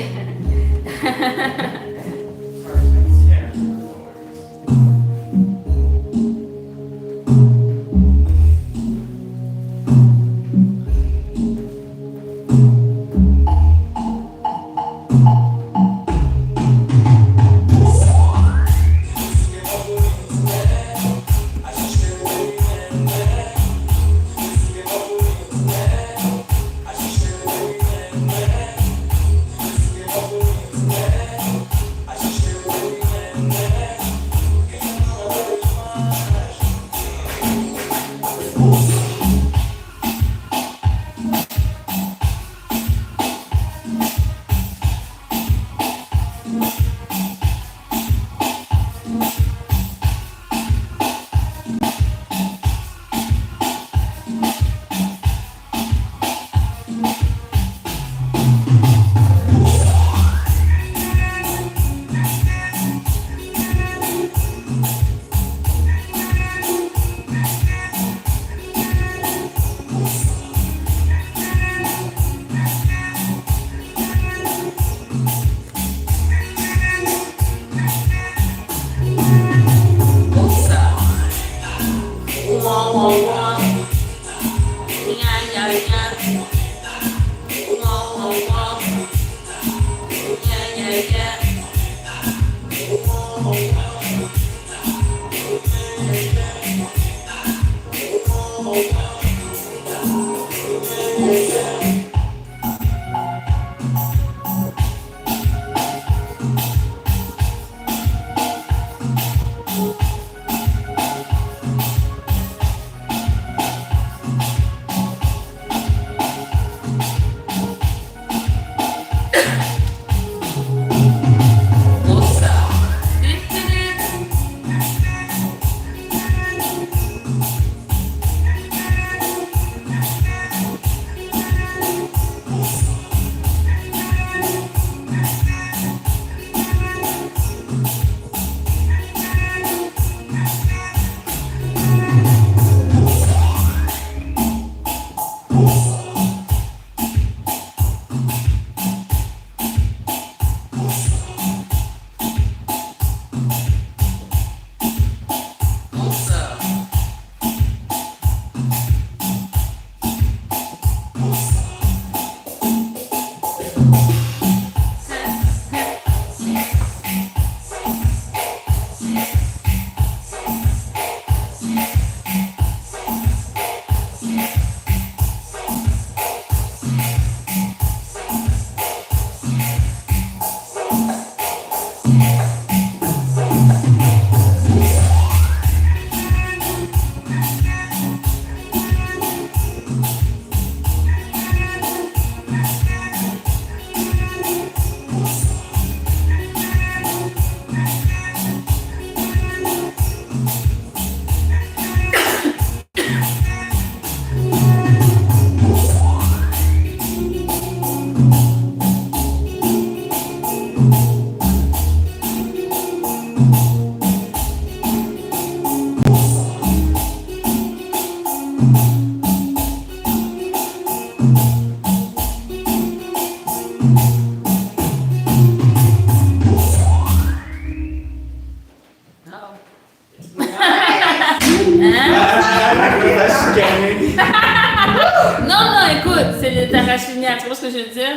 Tu vois ce que je veux dire?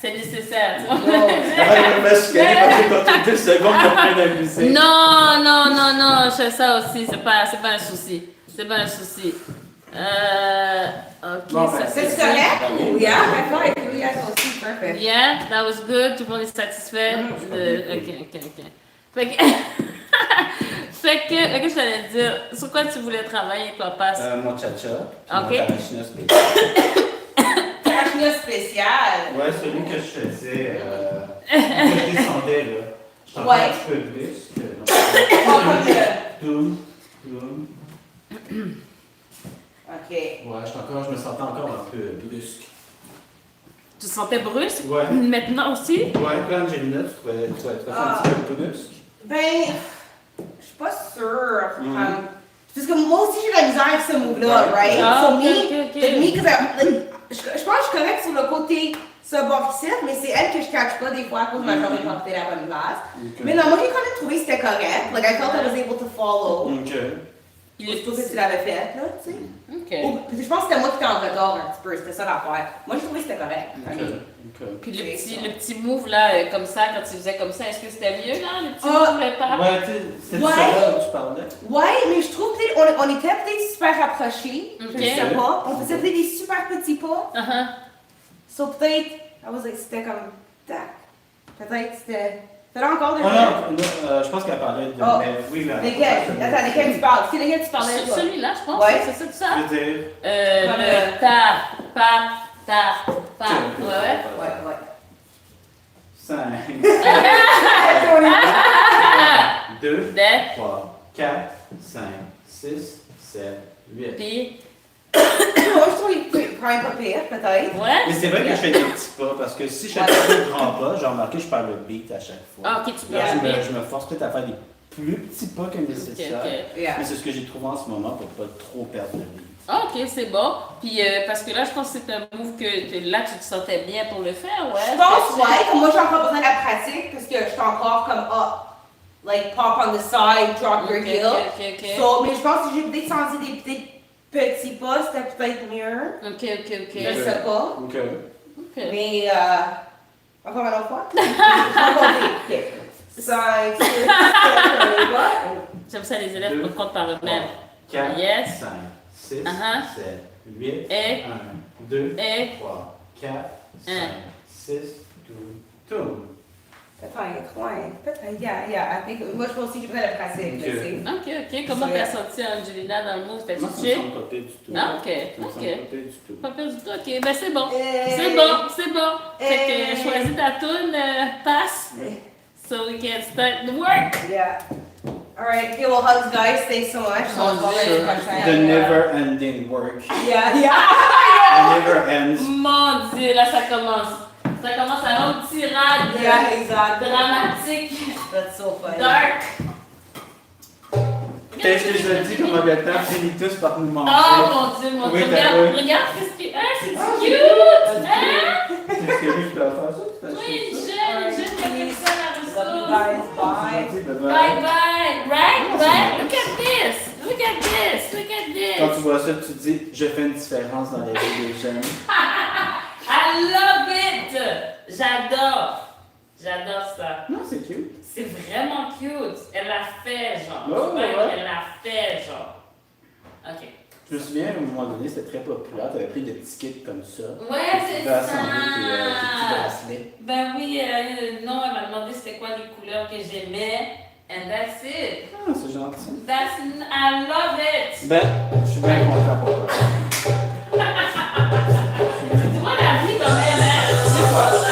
C'est nécessaire. Tu vois? Je me suis calé parce que quand 2 secondes pour prendre un lycée. Non, je fais ça aussi, c'est pas un souci. C'est pas un souci. Ok, Bon, ça ben, C'est c'est correct? Yeah, high five. Yes, aussi, perfect. Yeah, that was good. Tout le monde est satisfait. Ok. Fait que, ok, je t'allais te dire, sur quoi tu voulais travailler avec papa? Mon cha-cha. Puis Ok. Mon tarachina spécial. Tarachina spécial. Ouais, celui que je faisais. Que je descendais, là. Je t'en Ouais. un petit peu brusque. Oh, comme le... Doum, doum. Ok. Ouais, je me sentais encore un peu brusque. Tu te sentais brusque? Ouais. Maintenant aussi? Ouais, toi, Angelina, tu trouvais un petit peu brusque? Ben, je suis pas sûre. Mm. Parce que moi aussi, j'ai la misère avec ce move-là, Ouais. right? Ah, So ok, me, ok. like me, 'cause je pense que je suis correcte sur le côté subordinaire, mais c'est elle que je catch pas des fois à cause de ma jambe est portée à la bonne place. Ok. Mais non, moi, j'ai quand même trouvé que c'était correct. Like, I felt I was able to follow. Ok. Il Je est trouve que tu l'avais fait, là, tu sais. Ok. Ou- Je pense que c'était moi qui étais en retard un petit peu, c'était ça l'affaire. Moi, j'ai trouvé que c'était correct. Ok. Ok. Puis le petit move là, comme ça, quand tu faisais comme ça, est-ce que c'était mieux là, le petit Ah. move, le pas? Ouais, tu sais, c'était Ouais. de ça là où tu parlais. Ouais, mais je trouve peut-être on était peut-être super rapprochés. Ok. Je sais pas. On faisait peut-être des super petits pas. Uh-huh. So peut-être, c'était comme tac. Peut-être c'était. C'était encore de Ah non, je pense qu'elle parlait de. Oh. Mais oui, là. Lesquels? Attends, lesquels tu parles? C'est lesquels tu parlais, Sur toi? celui-là, je pense. Ouais. C'est ça, tout ça? Je veux dire. Comme Le ta, pa, ta, pa. Ok. Ouais. Ouais, ouais. 5, Ah! 2, Des. 3, 4, 5, 6, 7, 8. Puis, Moi, je trouve qu'il prend un peu pire, peut-être. ouais. Mais c'est vrai que je fais des petits pas parce que si je fais des grands pas, j'ai remarqué que je perds le beat à chaque fois. Ah, ok, tu peux Là, aller. je me force peut-être à faire des plus petits pas que nécessaire. Ok. Yeah. Mais c'est ce que j'ai trouvé en ce moment pour pas trop perdre le beat. Ah, ok, c'est bon. Puis, parce que là, je pense que c'est un move que là, tu te sentais bien pour le faire, ouais. Je pense, ouais, comme moi, j'ai encore besoin de la pratique parce que je suis encore comme, like, pop on the side, drop your heel. Ok. So, mais je pense que j'ai peut-être senti des petits pas, c'était peut-être mieux. Ok. Je sais pas. Ok. Ok. Mais, encore une autre fois? Ok. 5, 6, 7, 8, J'aime ça, les élèves qui comptent par eux-mêmes. 4, Yes. 5, 6, Uh-huh. 7, 8, Et. 1, 2, Et. 3, 4, 5, 6, 12, tout. Peut-être, yeah, I think, moi, je pense aussi que j'ai besoin de la pratique, Ok. là, Ok. Comment t'as senti Angelina dans le move? T'as Moi, ça me touché? semble pas pire du tout. Ah, ok. Ça me semble pas pire du tout. Pas pire du tout. Ok, ben c'est bon. c'est. C'est bon. Fait que choisis ta tune, passe. So we can start the work. Yeah. Alright, okay, well, hugs, guys. Thanks so much. Oh, The never ending work. Yeah. It never ends. Mon Dieu, là ça commence. Ça commence à une tirade Yeah, exactly. dramatique, That's so funny. dark. Qu'est-ce que je dis comme Agatha finit tous par nous manger? Oh mon Dieu, mon Oui, Dieu. t'as Regarde, vu. regarde qu'est-ce que. Ah, c'est cute! Hein? Qu'est-ce que je dois faire ça? Oui, une jeune qui a fait ça à la Love you ressource. guys. Bye. Bye. Right? Look at this. Look at Quand this. tu vois ça, tu te dis, je fais une différence dans la vie des jeunes. I love it! J'adore ça. Non, c'est cute. C'est vraiment cute. Elle l'a fait, genre. Oh, Ouais, ouais. Elle l'a fait, genre. Ok. Je me souviens, à un moment donné, c'était très populaire. Tu avais pris des petits kits comme ça. Ouais, Tu c'est pouvais assembler tes petits ça. bracelets. Ben oui, non, elle m'a demandé c'était quoi les couleurs que j'aimais. And that's it. Ah, c'est gentil. I love it. Ben, je suis bien content pour toi. Tu vois la vie quand même, hein? C'est pas ça.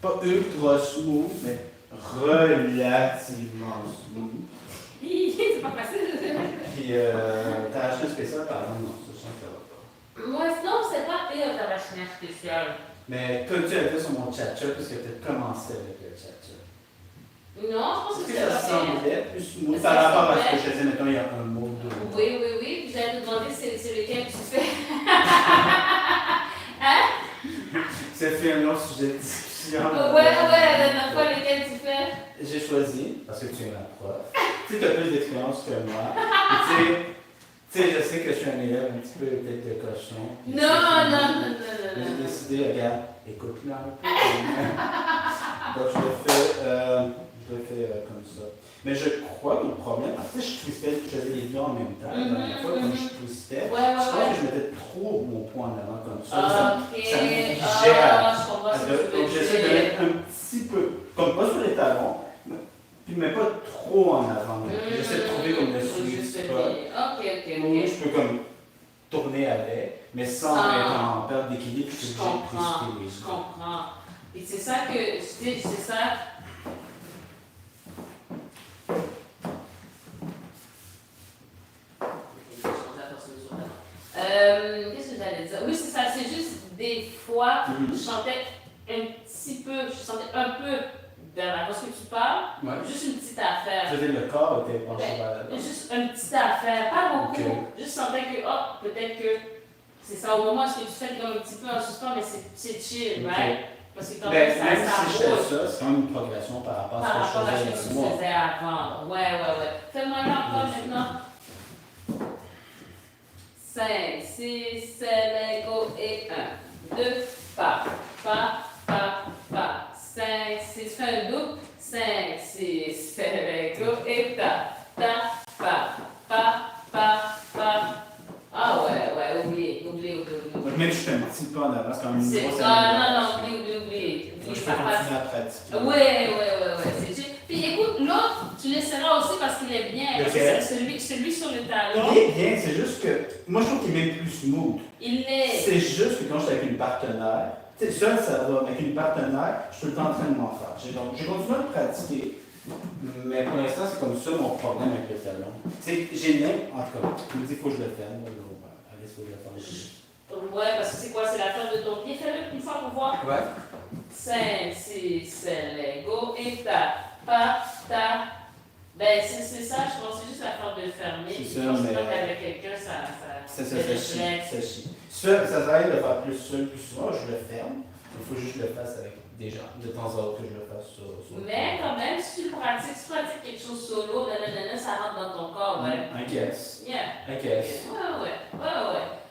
pas ultra smooth, mais relativement smooth. C'est pas facile. Puis, t'as acheté un spécial, par exemple? Non, ça, je sens que ça va pas. Moi, non, c'est pas pire ta machine spéciale. Mais comme tu as fait sur mon tcha-tcha, parce que tu as commencé avec le tcha-tcha. Non, je pense Est-ce que que c'est ça pas pire. semblait plus smooth Est-ce par que rapport à ça ce que fait? je faisais, mettons, il y a un mot de. Oui. Puis j'allais te demander c'est lequel tu fais. Ça fait un autre sujet de discussion. Ouais, la dernière fois, lequel tu fais. J'ai choisi, parce que tu es ma prof. Tu sais, tu as plus d'expérience que moi. Et tu sais, je sais que je suis un élève un petit peu peut-être de cochon. Non. J'ai décidé, regarde, écoute-la un peu. Donc, je le fais comme ça. Mais je crois que le problème, tu sais, je faisais les deux en même temps. La dernière fois, comme je twistais, je pense que je mettais trop mon poing en avant comme ça. Ça me figeait je comprends ce que tu donc, veux j'essaie de dire. mettre un petit peu, comme pas sur les talons, mais pas trop en avant. J'essaie de trouver comme le sweet spot. Où je peux comme tourner avec, mais sans être en perte d'équilibre. Je comprends. Et c'est ça que, c'est ça. Qu'est-ce que j'allais dire? Oui, c'est ça, c'est juste des fois, je sentais un peu derrière, parce que tu parles, juste une petite affaire. Je veux dire, le corps était penché vers la droite. Juste une petite affaire, pas beaucoup. Okay. Juste sentais que, peut-être que c'est ça, au moment où tu fais comme un petit peu en suspens, mais c'est chill, right? Parce que quand même, Même si je fais roule ça, c'est quand même une progression par rapport par à rapport à ce ce que que je tu faisais moi. faisais avant. Ouais. Fais-moi là encore maintenant. 5, 6, 7, go et 1, 2, pas. 5, 6, fais un double. 5, 6, 7, go et ta, pas. Ah ouais, oublie. Donc, même si je fais un petit peu en avant, c'est quand même une grosse Non, amélioration. oublie. Donc, je peux continuer à pratiquer. Ouais, c'est chill. Puis écoute, l'autre, tu laisseras aussi parce qu'il est bien. Parce que Lequel? c'est celui sur le talon. Il est bien, c'est juste que moi je trouve qu'il est même plus smooth. Il est. C'est juste que quand je suis avec une partenaire, tu sais, seul ça va, avec une partenaire, je suis tout le temps en train de m'en faire. J'ai continué à le pratiquer, mais pour l'instant c'est comme ça mon problème avec le talon. J'ai même, en tout cas, je me dis qu'il faut que je le fasse. Allez, il faut que je le fasse. Ouais, parce que c'est quoi? C'est la forme de ton pied. Fais-le une fois pour voir. Ouais. 5, 6, 7, go et ta. Ben, c'est ça, je pense, c'est juste la forme de fermer. C'est Je ça, pense que mais- quand t'es avec quelqu'un, ça Ça fait chie. Ça sert de faire plus seul, plus souvent, je le ferme. Il faut juste que je le fasse avec des gens, de temps à autre que je le fasse sur Mais quand même, si tu pratiques quelque chose solo, ça rentre dans ton corps, ouais. I guess. Yeah. I guess. Ouais.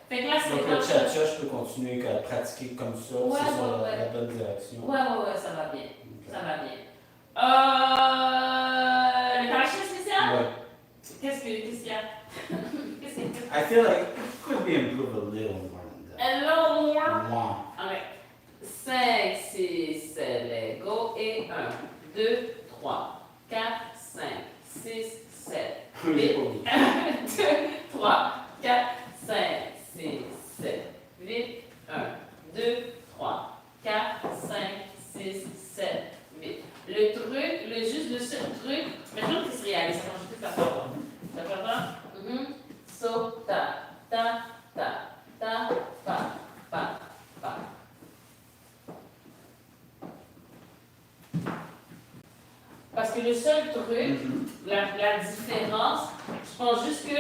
Fait que là, c'est Donc comme le ça. cha-cha, je peux continuer à pratiquer comme ça, Ouais, c'est sur ouais. la bonne direction. Ouais, ça va bien. Ok. Ça va bien. Le parachute spécial? Ouais. Qu'est-ce qu'il y a? Qu'est-ce qu'il y a? I feel like it could be improved a little more than that. Hello, more. Wow. Ok. 5, 6, 7, go et 1, 2, 3, 4, 5, 6, 7, J'ai pas oublié. 1, 2, 3, 4, 5, 6, 7, 8, 1, 2, 3, 4, 5, 6, 7, 8. Le truc, le seul truc, maintenant qu'il se réalise, ça change plus la forme. D'accord, pas? So, ta, pa. Parce que le seul truc, la différence, je pense juste que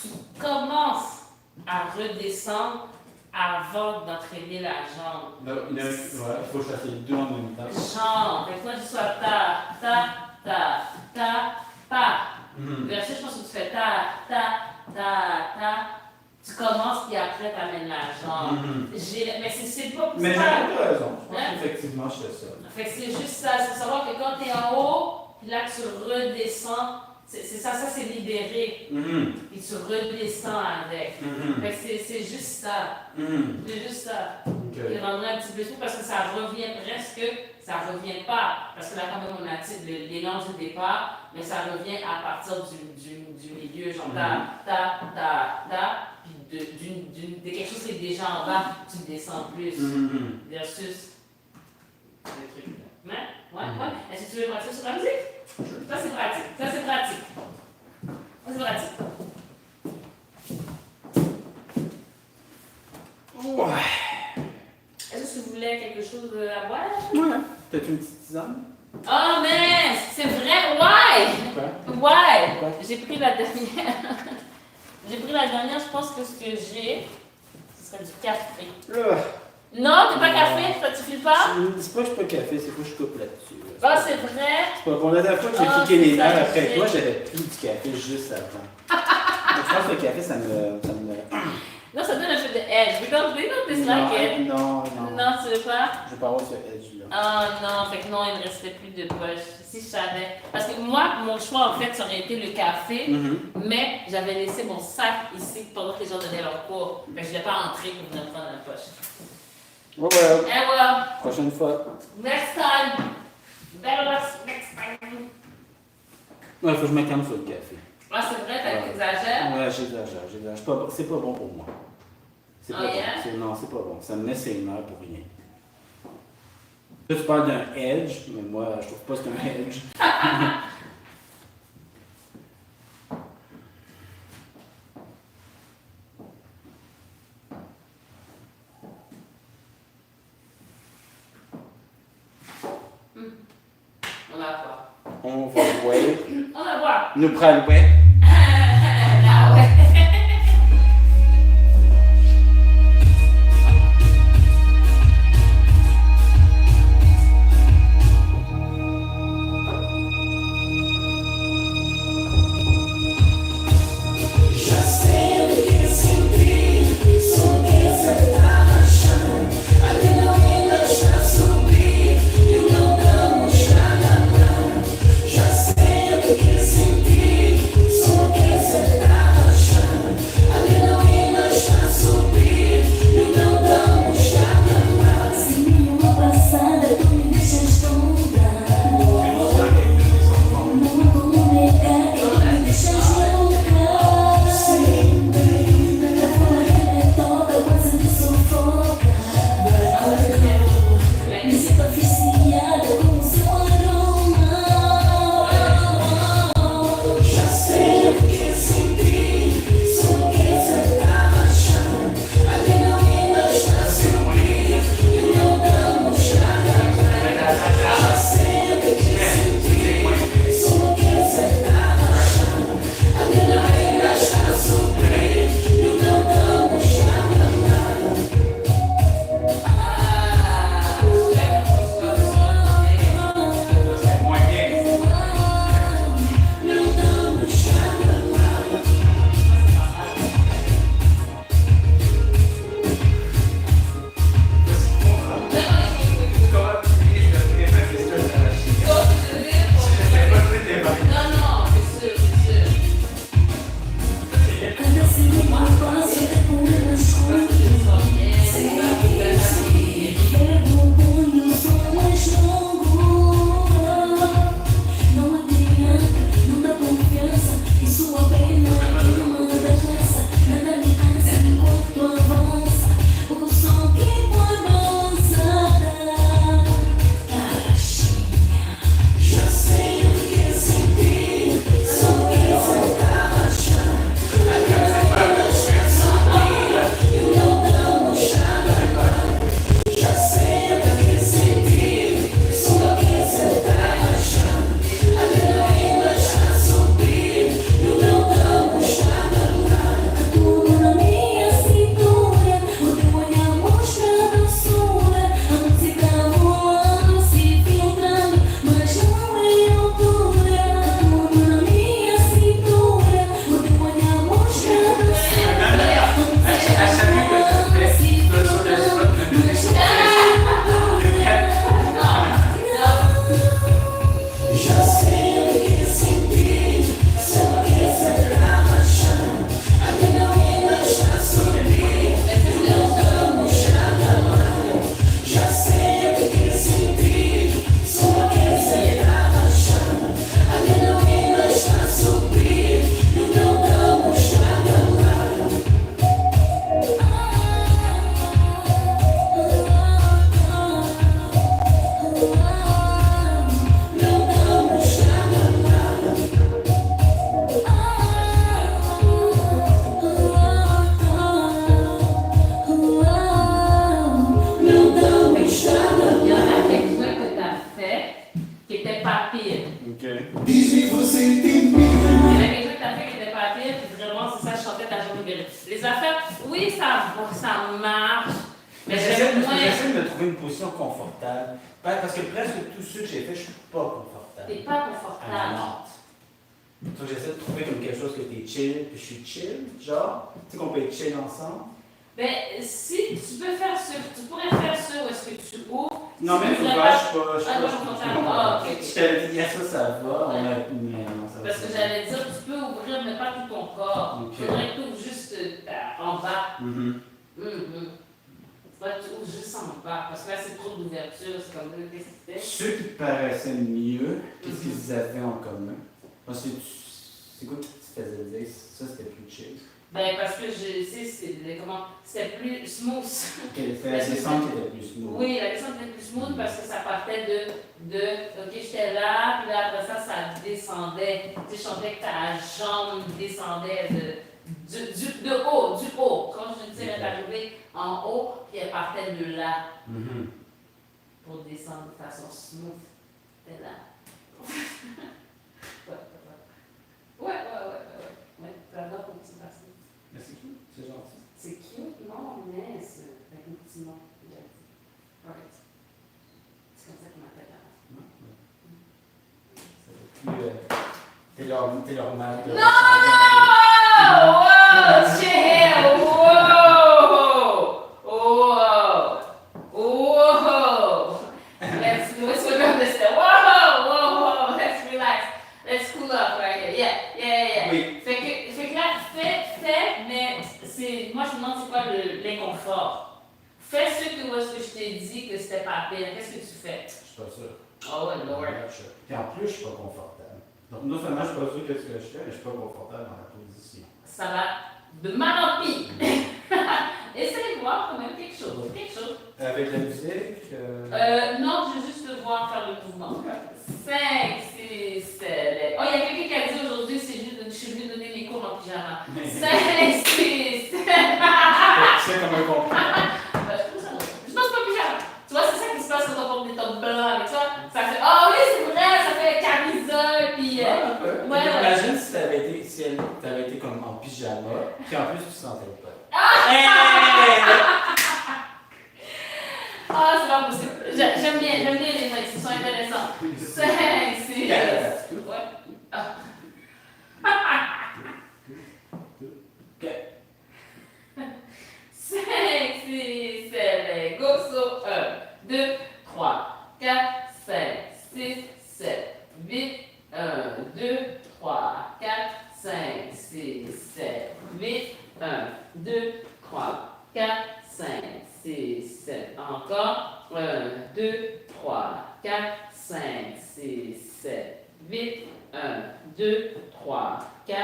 tu commences à redescendre avant d'entraîner la jambe. Il faut que je fasse les deux en même temps. Jambe. Fait que toi, tu sois pa. Verset, je pense que tu fais ta. Tu commences puis après tu amènes la jambe. Mais c'est pas Mais j'ai pas raison. Je pense Hein? qu'effectivement, je fais ça. Fait que c'est juste ça, c'est savoir que quand tu es en haut, puis là tu redescends, c'est ça c'est libéré, puis tu redescends avec. Fait que c'est juste ça. C'est juste ça. Ok. Il rendrait un petit peu tout parce que ça revient presque, ça revient pas. Parce que là, quand même, on a l'élan du départ, mais ça revient à partir du milieu, genre ta, puis de quelque chose qui est déjà en bas, tu descends plus. Versus le truc là. ouais. Est-ce que tu veux pratiquer sur la musique? Ça, c'est pratique. Ça, c'est pratique. Ça, c'est pratique. Ouais. Est-ce que tu voulais quelque chose à boire? Ouais. Peut-être une petite tisane? Oh, mais c'est vrai, ouais! Quoi? Ouais! Quoi? J'ai pris la dernière. J'ai pris la dernière, je pense que ce que j'ai, ce serait du café. Non, t'es pas café, ça te suffit pas? C'est pas que je suis pas café, c'est que je coupe là-dessus. Ah, c'est vrai? C'est pas pour la dernière fois que j'ai Ah, piqué les c'est ça, nerfs je après sais. toi, j'avais pris du café juste avant. Donc, je pense que le café, ça me... Non, ça donne un peu de edge. We don't dislike it. Non. Non, tu veux pas? Je veux pas avoir ce edge-là. Ah non, fait que non, il ne restait plus de poche. Si je savais. Parce que moi, mon choix, en fait, ça aurait été le café, mais j'avais laissé mon sac ici pendant que les gens donnaient leur cours. Fait que je ne l'ai pas entré pour venir prendre la poche. Ouais. Et voilà. Prochaine fois. Next time. Better luck next time. Ouais, faut que je me calme sur le café. Ah, c'est vrai, Ouais. t'exagères? Ouais, j'exagère. C'est pas bon pour moi. C'est pas Ah, bon. yeah? Non, c'est pas bon. Ça me laisse les nerfs pour rien. Là, tu parles d'un edge, mais moi, je trouve pas que c'est un edge. On va voir. On va voir. On va voir. Nous prenons le web. Ah ouais. Já sei o que sentir, sou quem você tá achando. A adrenalina já subir e não damos nada não. Já sei o que sentir, fait qui était pas pire. Ok. Diz-me você tem medo. Il y a quelque chose que t'as fait qui était pas pire, puis vraiment, c'est ça, je chantais ta journée guérie. Les affaires, oui, ça marche, mais J'essaie j'aime moins. de me trouver une position confortable. Parce que presque tous ceux que j'ai fait, je suis pas confortable. T'es pas Ah, confortable. non. Donc j'essaie de trouver comme quelque chose que t'es chill, puis je suis chill, genre. Tu sais qu'on peut être chill ensemble. Ben, si tu peux faire ça, tu pourrais faire ça où est-ce que tu ouvres. Non, mais tu je voudrais suis pas. Ah, non, confortable. Ah, ok. Je t'avais dit, ça va. On a. Mais non, ça va. Parce que j'allais dire, tu peux ouvrir, mais pas tout ton corps. Ok. Il faudrait que tu ouvres juste en bas. Mhm. Faudrait que tu ouvres juste en bas. Parce que là, c'est trop d'ouverture. C'est comme qu'est-ce que tu fais? Ceux qui te paraissaient mieux, qu'est-ce qu'ils avaient en commun? Parce que c'est quoi que tu te faisais dire? Ça, c'était plus chill. Ben, parce que je sais, c'était plus smooth. Ok, c'était la descente qui était plus smooth. Oui, la descente était plus smooth parce que ça partait ok, j'étais là, puis là, après ça, ça descendait. Tu sais, je sentais que ta jambe descendait de haut. Quand je disais, elle est arrivée en haut, puis elle partait de là Mhm. pour descendre de façon smooth. C'était là. Ouais, j'adore ton petit bassin. Mais c'est cool, c'est gentil. C'est cute, non, mais c'est avec un petit nom. Alright. C'est comme ça qu'il m'appelle là. T'es leur mère. Non! Whoa! Chill! Whoa! Let's remember this. Whoa! Let's relax. Let's cool up right here. Yeah. Oui. Fait que là, fais, mais moi je me demande c'est quoi l'inconfort. Fais ce que je t'ai dit que c'était pas pire. Qu'est-ce que tu fais? Je suis pas sûr. Oh Lord. Et en plus, je suis pas confortable. Donc, non seulement je suis pas sûr de ce que je fais, mais je suis pas confortable dans la position. Ça va de mal en pire. Essaye de voir quand même quelque chose. Avec la musique. Non, je veux juste te voir faire le mouvement. 5, 6, 7. Oh, il y a quelqu'un qui a dit aujourd'hui, je suis venue donner mes cours en pyjama. 5, 6, 7. C'est comme un compliment. Je pense pas pyjama. Tu vois, c'est ça qui se passe quand on porte des tops blancs avec ça. Ça fait, oh oui, c'est vrai, ça fait camisole, puis. Ouais. Imagine si t'avais été comme en pyjama, puis en plus tu sentais pas. Ah, c'est pas possible. J'aime bien les mecs, ils sont intéressants. 5, 6. Ouais. Ah. Ok. 5, 6, 7, go, so 1, 2, 3, 4, 5, 6, 7, 8, 1, 2, 3, 4, 5, 6, 7, 8, 1, 2, 3, 4, 5, 6, 7, encore, 1, 2, 3, 4, 5, 6, 7, 8, 1, 2, 3, 4,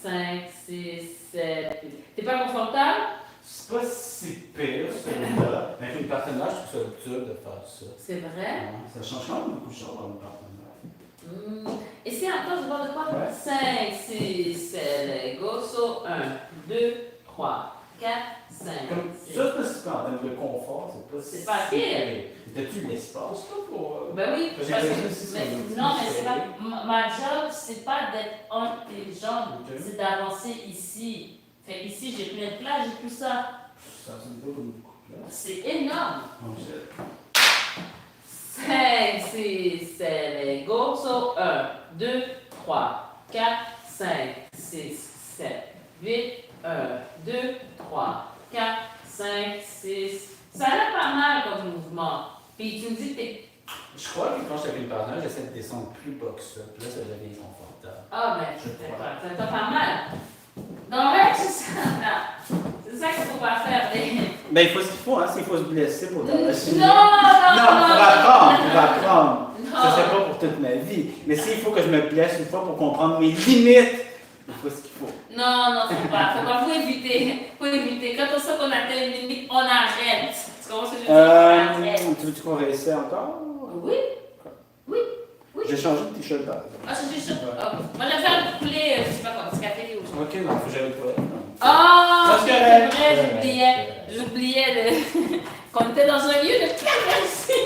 5, 6, 7, 8. T'es pas confortable? C'est pas si pire, celui-là. Mais avec une partenaire, je trouve ça dur de faire ça. C'est vrai? Ça change quand même beaucoup de choses dans le partenaire. Et c'est encore, je vois de quoi? Ouais. 5, 6, 7, go, so 1, 2, 3, 4, 5, Comme 6. ça, c'est pas en termes de confort, C'est pas pire. T'as-tu l'espace, toi, pour. Ben oui, J'ai parce que, l'impression aussi, c'est non, un mais c'est petit pas, ma job, c'est pas d'être intelligente, Ok. c'est d'avancer ici. Fait ici, j'ai plein de place, j'ai tout ça. Ça sonne pas comme beaucoup de place. C'est énorme. Oh, shit. 5, 6, 7, go, so 1, 2, 3, 4, 5, 6, 7, 8, 1, 2, 3, 4, 5, 6. Ça a l'air pas mal comme mouvement. Puis tu me dis que t'es. Je crois que quand je suis avec une partenaire, j'essaie de descendre plus bas que ça. Puis là, ça devient confortable. Ah, ben, Je crois. ça t'a pas mal. Non, mais c'est ça. C'est ça qu'il faut pas faire. Ben, il faut ce qu'il faut, hein. Il faut se blesser pour Non, dans la non, chimie. non. Pour apprendre. Non. Ça serait pas pour toute ma vie. Mais s'il faut que je me blesse une fois pour comprendre mes limites, il faut ce qu'il faut. Non, faut pas. Faut éviter. Quand on sait qu'on atteint une limite, on arrête. Tu comprends ce que je veux dire? On arrête. Tu veux qu'on réessaie encore? Oui. J'ai changé de t-shirt par exemple. Ah, c'est juste ça. Moi, je vais faire couler, je sais pas quoi, du café ou je sais pas. Ok, non, faut que j'aille toi. Ah, C'est c'est correct. vrai, j'oubliais qu'on était dans un lieu de perversion.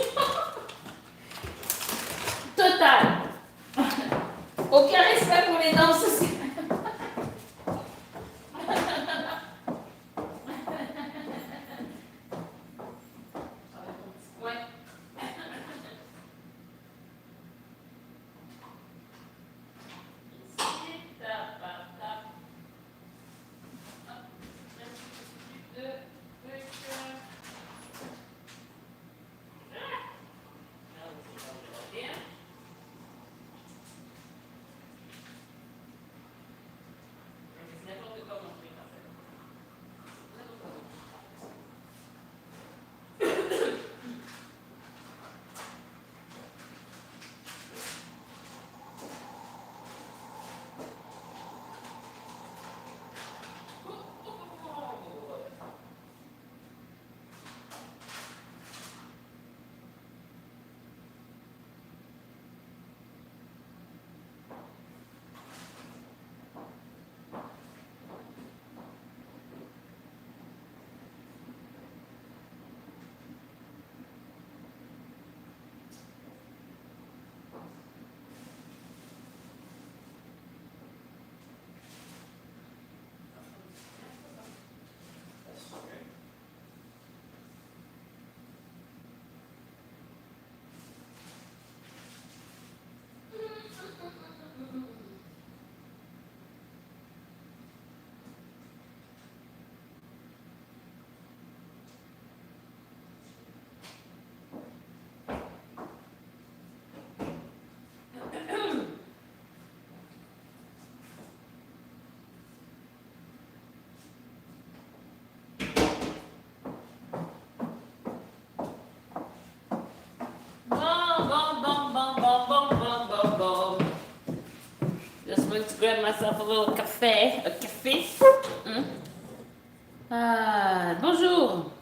Aucun respect pour les danses sociales. Ouais. Ici, tap, tap, tap. Hop, plus de trucs. Là, c'est bien. C'est n'importe quoi mon truc en fait. N'importe quoi. Just went to grab myself a little café. A café. Hmm? Ah, bonjour.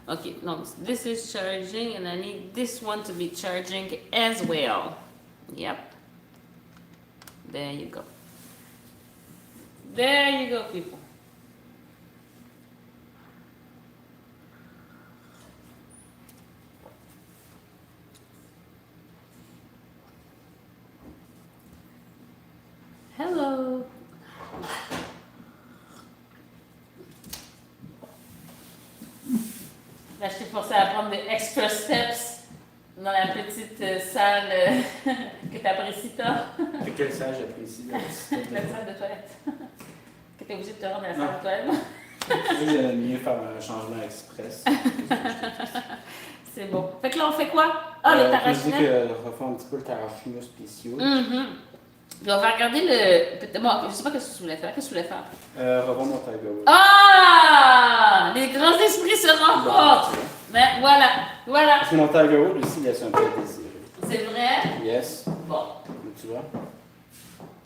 Okay, no, this is charging and I need this one to be charging as well. Yep. There you go. There you go, people. Hello. Là, je t'ai forcé à prendre des extra steps dans la petite salle que tu apprécies, toi. De quelle salle j'apprécie? La salle de toilette. Que tu es obligé de te rendre à la salle de toilette. J'aime mieux faire un changement express. C'est bon. Fait que là, on fait quoi? Ah, le Je dis tarachina. que refait un petit peu le tarachina spéciaux. Puis on va regarder le. Bon, je sais pas ce que tu voulais faire. Qu'est-ce que tu voulais faire? Revoir mon Tiger Woods. Ah! Les grands esprits se rencontrent! Mais voilà, voilà. Parce que mon Tiger Woods aussi laisse un peu à désirer. C'est vrai? Yes. Bon. Tu vois?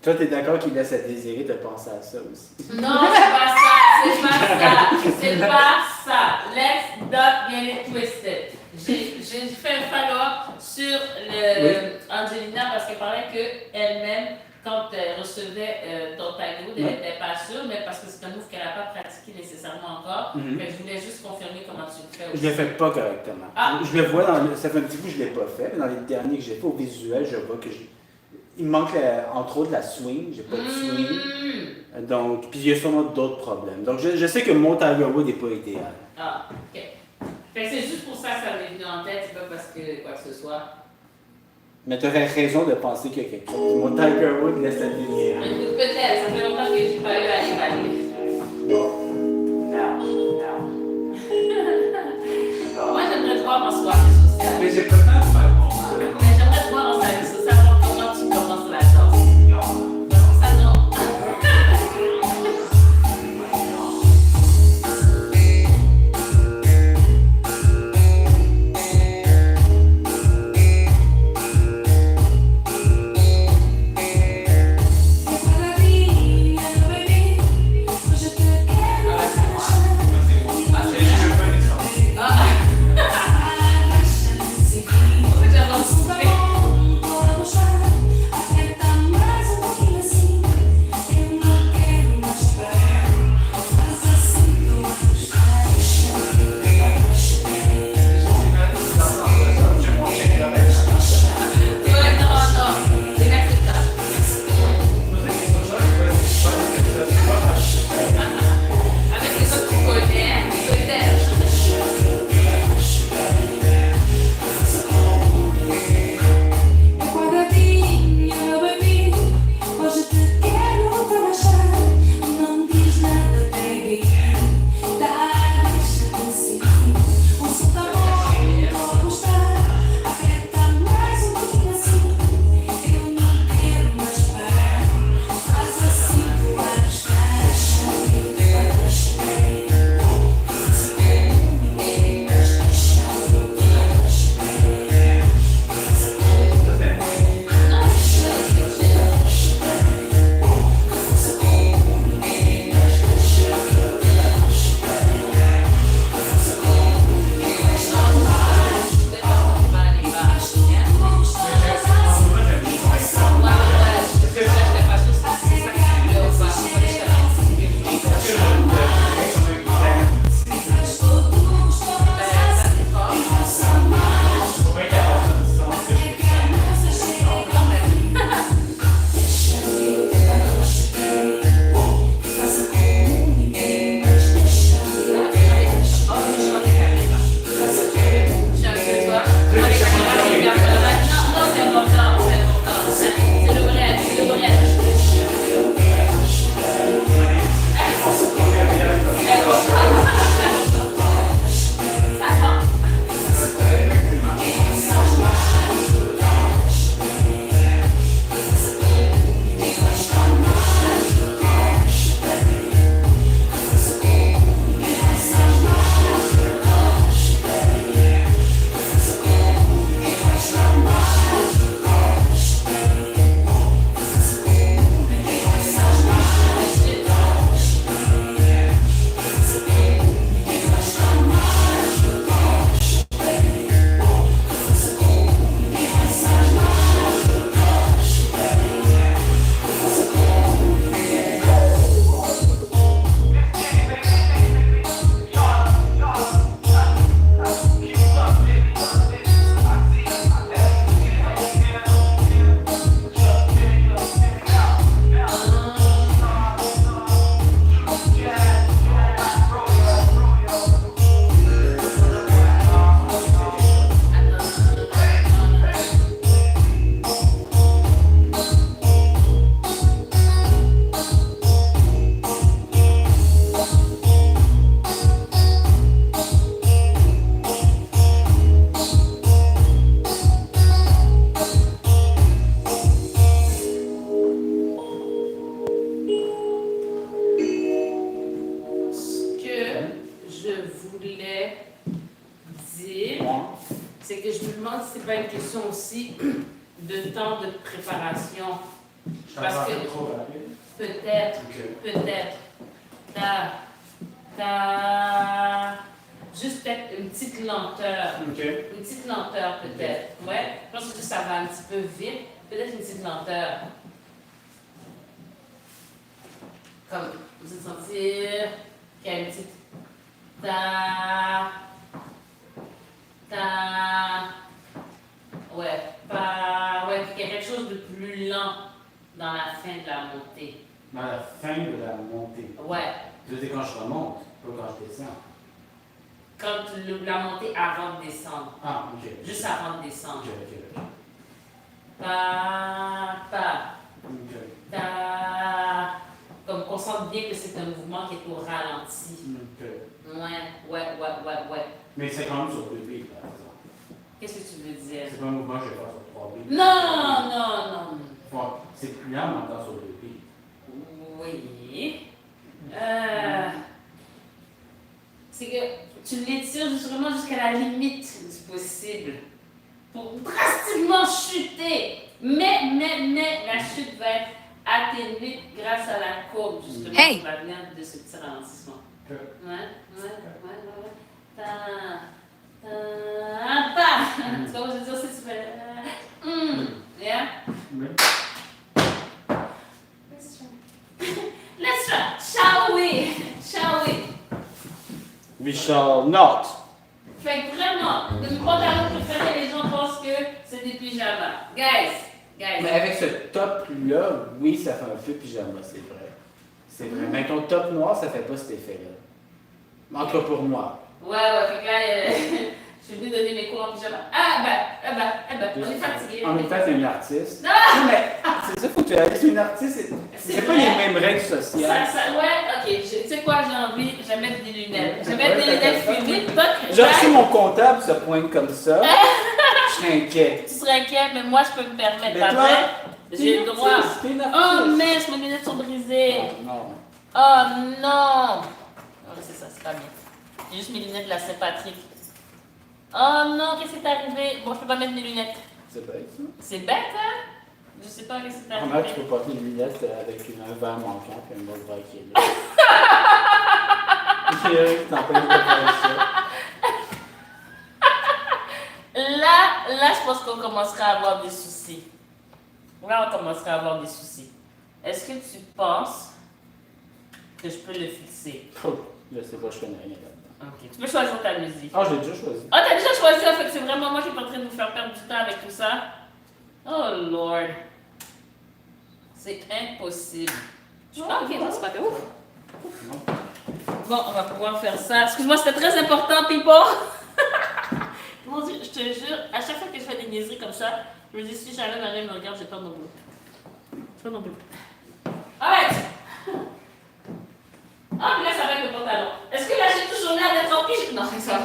Toi, t'es d'accord qu'il laisse à désirer, t'as pensé à ça aussi. Non, c'est pas ça, c'est pas ça, c'est pas ça. Let's not get it twisted. J'ai fait un follow-up sur Angelina parce qu'elle parlait qu'elle-même, quand elle recevait ton Tiger Woods, elle n'était pas sûre, mais parce que c'est un move qu'elle n'a pas pratiqué nécessairement encore. Fait que je voulais juste confirmer comment tu le fais aussi. Je le fais pas correctement. Ah. Je le vois ça fait un petit bout que je l'ai pas fait, mais dans les derniers que j'ai fait au visuel, je vois que il me manque entre autres la swing, j'ai pas de swing. Donc, puis il y a sûrement d'autres problèmes. Donc je sais que mon Tiger Woods n'est pas idéal. Ah, ok. Fait que c'est juste pour ça que ça m'est venu en tête, c'est pas parce que quoi que ce soit. Mais tu aurais raison de penser qu'il y a quelque chose. Mon Tiger Woods laisse à désirer. Peut-être, ça fait longtemps que j'ai pas eu à l'évaluer. Moi, j'aimerais te voir en soirée sociale. Mais j'ai pas le temps de faire bon. Mais j'aimerais te voir en soirée sociale, voir comment tu commences la danse. Parce que ça, non. c'est que je me demande si c'est pas une question aussi de temps de préparation. Parce que trop rapide. peut-être, Ok. peut-être, t'as juste peut-être une petite lenteur. Ok. Une petite lenteur peut-être. Ouais, je pense que ça va un petit peu vite. Peut-être une petite lenteur. Comme, vous allez sentir qu'il y a une petite ouais, qu'il y a quelque chose de plus lent dans la fin de la montée. Dans la fin de la montée. Ouais, Je veux dire, quand je remonte, pas quand je descends. quand la montée avant de descendre. Ah, ok. Juste avant de descendre. Ok. Ta, comme on sent bien que c'est un mouvement qui est au ralenti. Ok. Ouais. Mais c'est quand même sur 2 beats, par exemple. Qu'est-ce que tu veux dire? C'est pas un mouvement que je vais faire sur 3 beats. Non. Bon, c'est plus lent, mais encore sur 2 beats. Oui. C'est que tu l'étires justement jusqu'à la limite du possible pour drastiquement chuter. Mais la chute va être atténuée grâce à la courbe, justement, Hey! qui va venir de ce petit ralentissement. Ok. Ouais. Tu vois, je veux dire, si tu fais. Yeah? Oui. Let's try. Shall we? We shall not. Fait que vraiment, de mon pantalon préféré, les gens pensent que c'est des pyjamas. Guys. Mais avec ce top-là, oui, ça fait un peu pyjama, c'est vrai. C'est vrai. Mais ton top noir, ça fait pas cet effet-là. En tout cas pour moi. Ouais, fait que là, je suis venue donner mes cours en pyjama. On est fatigué. En même temps, t'es une artiste. Ah! Non, mais c'est ça, faut que tu réalises. Une artiste, c'est pas les mêmes règles sociales. Ouais, ok. Tu sais quoi, j'ai envie, je vais mettre des lunettes. Je vais mettre des lunettes fumées. Genre, si mon comptable se pointe comme ça, je serais inquiet. Tu serais inquiet, mais moi, je peux me permettre. Mais Pas toi, vrai? J'ai le droit. T'es une Oh, artiste. mince, mes lunettes sont brisées. Non. Oh non! Oh, c'est ça, c'est pas bien. J'ai juste mes lunettes de la Saint-Patrick. Oh non, qu'est-ce qui est arrivé? Bon, je peux pas mettre mes lunettes. C'est bête, ça. C'est bête, hein? Je sais pas qu'est-ce qui est Comment tu arrivé. peux porter une lunette avec un verre manquant et un autre verre qui est là? Il y a rien qui t'empêche de faire ça. Là, je pense qu'on commencera à avoir des soucis. Là, on commencera à avoir des soucis. Est-ce que tu penses que je peux le fixer? Oh, je sais pas, je connais rien là-dedans. Ok. Tu peux choisir ta musique. Ah, je l'ai déjà choisi. Oh, t'as déjà choisi, en fait, c'est vraiment moi qui est en train de vous faire perdre du temps avec tout ça. Oh, Lord. C'est impossible. Ok, non, c'est pas ouf. Non. Bon, on va pouvoir faire ça. Excuse-moi, c'était très important, people. Mon Dieu, je te jure, à chaque fois que je fais des niaiseries comme ça, je me dis, si jamais Marie me regarde, j'ai peur de mon boulot. J'ai peur de mon boulot. Alright! Ah, puis là, ça va avec le pantalon. Est-ce que là, j'ai toujours l'air d'être en pige? Non, c'est ça.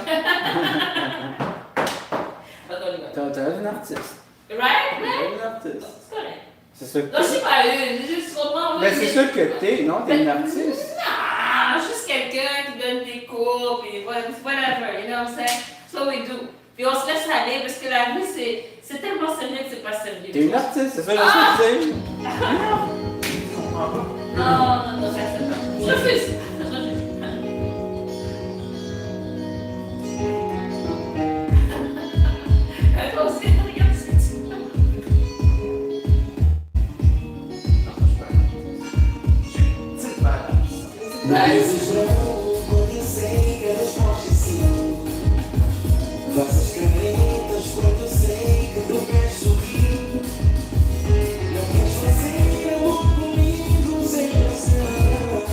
Attends, on y va. T'as une artiste. Right? T'as une artiste. C'est correct. C'est ça que Non, je suis pas une, j'ai juste vraiment... Mais c'est ça que t'es, non? T'es une artiste. Ah, juste quelqu'un qui donne des cours, puis whatever, you know what I'm saying? That's what we do. Puis on se laisse aller, parce que la vie, c'est tellement sérieux que c'est pas sérieux. T'es une artiste, c'est ça que je sais. Non, ça c'est pas. Je refuse. Toi aussi, regarde ce que tu C'est pas grave. Quando eu sei que elas fogem sim. Vossas canetas, quando eu sei que tu queres sorrir. Não queres fazer amor comigo sem pensar.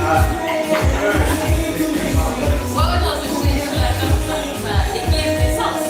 non, je suis sur la personne, et qui est l'essence.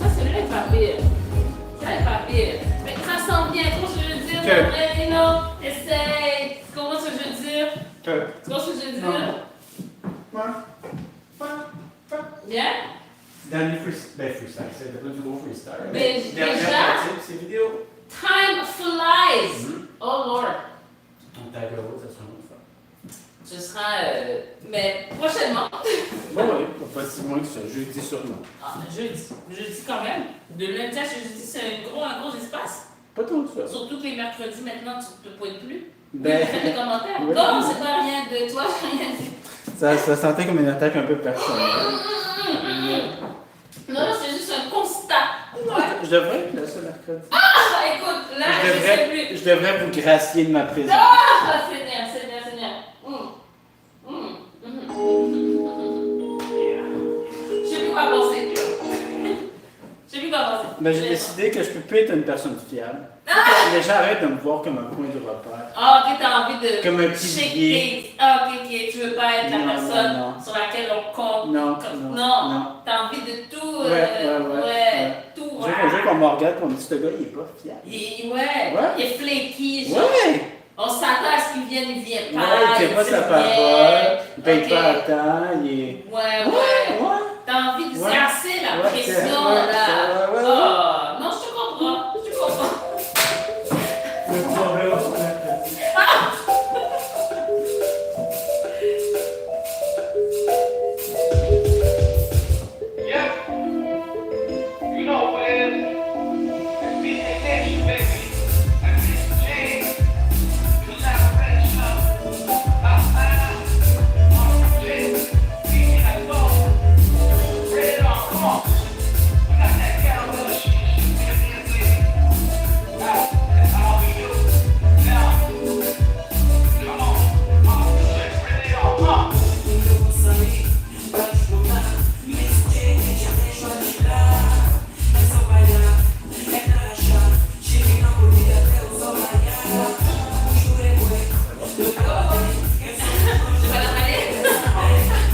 Ça, celui-là est pas pire. Ça est pas pire. Mais ça sent bien, tu vois ce que je veux dire? Ok. Mais non, essaye. Tu comprends ce que je veux dire? Que- Tu comprends ce que je veux dire? Ouais. Bien? Dans les freestyle, c'est pas du gros freestyle. Mais Dernière déjà- pratique, c'est vidéo. Time flies. Oh Lord. On tag ça sera une autre fois. Ce sera. Mais prochainement. Bon, oui, pas si loin que ça, jeudi sûrement. Ah, jeudi. Jeudi quand même. De lundi à jeudi, c'est un gros espace. Pas tant que ça. Surtout que les mercredis maintenant, tu ne te pointes plus. Ben, Fais des commentaires. Oui. Non, c'est pas rien de toi, j'ai rien dit. ça sentait comme une attaque un peu personnelle. Non, c'est juste un constat. Ouais. Je devrais être là ce mercredi. Ah, écoute, là, je sais plus. Je devrais vous gracier de ma présence. Ah, c'est bien, c'est bien, c'est bien. Je sais plus quoi penser. Je sais plus quoi penser. Mais j'ai décidé que je peux plus être une personne fiable. Les gens arrêtent de me voir comme un point de repère. Ah, ok, t'as envie de. Comme un shaker. pilier. Ah, ok, ok. Tu veux pas être la Non, personne non. sur laquelle on compte. Non, Non. non. T'as envie de tout. Ouais. Tout. Je veux qu'on me regarde et on me dit ce gars il est pas fiable. Ouais. Il est flaky. Genre. Ouais! On s'attend à ce qu'il vienne, il vient pas. Ouais, il tient pas dit sa rien. parole, il paye Ok. pas à temps, il est. Ouais. T'as envie de Ouais. c'est assez la Ouais, pression c'est- ouais, là. ouais. Oh, non, je te comprends. Je te comprends. Le problème, Yep. You know what it is. It's beat the nation, baby. I beat the chain. Collaboration. Shit. Beat that song. Read it on. Come on. We got that ghetto little shit. That's all we do. Now. Come on. Read it on. Tu vas la aller?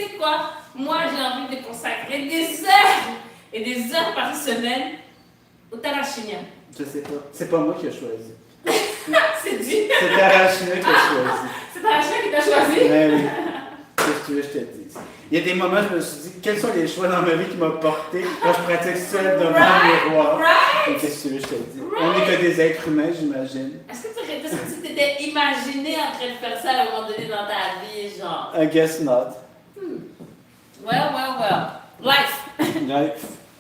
sais quoi? Moi, j'ai envie de consacrer des heures et des heures par semaine au Tarachimia. Je sais pas. C'est pas moi qui ai choisi. C'est dit. C'est Tarachimia qui a choisi. C'est Tarachimia qui t'a choisi. Mais oui. Qu'est-ce que tu veux que je te dise? Il y a des moments où je me suis dit, quels sont les choix dans ma vie qui m'ont porté quand je pratique seul devant le miroir? Et qu'est-ce que tu veux que je te dise? On n'est que des êtres humains, j'imagine. Est-ce que tu t'étais imaginé en train de faire ça à un moment donné dans ta vie, genre? I guess not. Well. Life.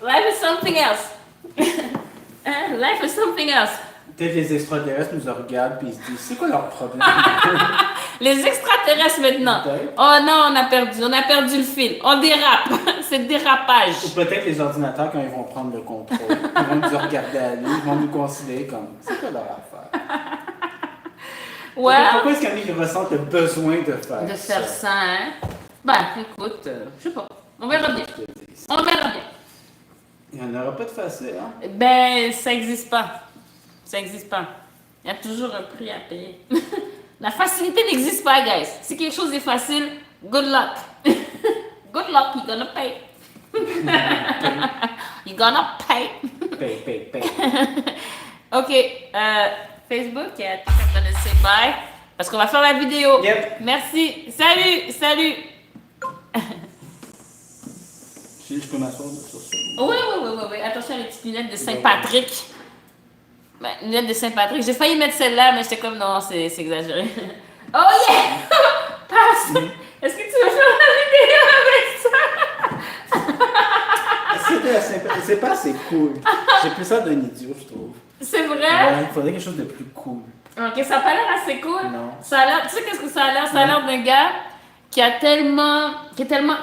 Life is something else. Life is something else. Peut-être les extraterrestres nous regardent et ils se disent, c'est quoi leur problème? Les extraterrestres maintenant. Peut-être. Oh non, on a perdu le fil. On dérape. C'est le dérapage. Ou peut-être les ordinateurs, quand ils vont prendre le contrôle, ils vont nous regarder aller, ils vont nous considérer comme, c'est quoi leur affaire? Ouais. Pourquoi est-ce qu'il y en a qui ressentent le besoin de faire De faire ça, hein? Ben, écoute, je sais pas. On verra bien. Je te dis. On verra bien. Il n'y en aura pas de facile, hein? Ben, ça n'existe pas. Ça n'existe pas. Il y a toujours un prix à payer. La facilité n'existe pas, guys. Si quelque chose est facile, good luck. Good luck, you're gonna pay. You're gonna pay. Pay. Ok, Facebook, tu as say bye. Parce qu'on va faire la vidéo. Yep. Merci. Salut. Je peux m'asseoir sur ça. Oui. Attention à les petites lunettes de Saint-Patrick. Ben, lunettes de Saint-Patrick. J'ai failli mettre celle-là, mais j'étais comme non, c'est exagéré. Oh yeah! Passe! Est-ce que tu veux faire la vidéo avec ça? C'est pas assez cool. J'ai plus ça d'un idiot, je trouve. C'est vrai? Ouais, il faudrait quelque chose de plus cool. Ok, ça a pas l'air assez cool. Non. Ça a l'air, tu sais qu'est-ce que ça a l'air? Ça a l'air d'un gars qui est tellement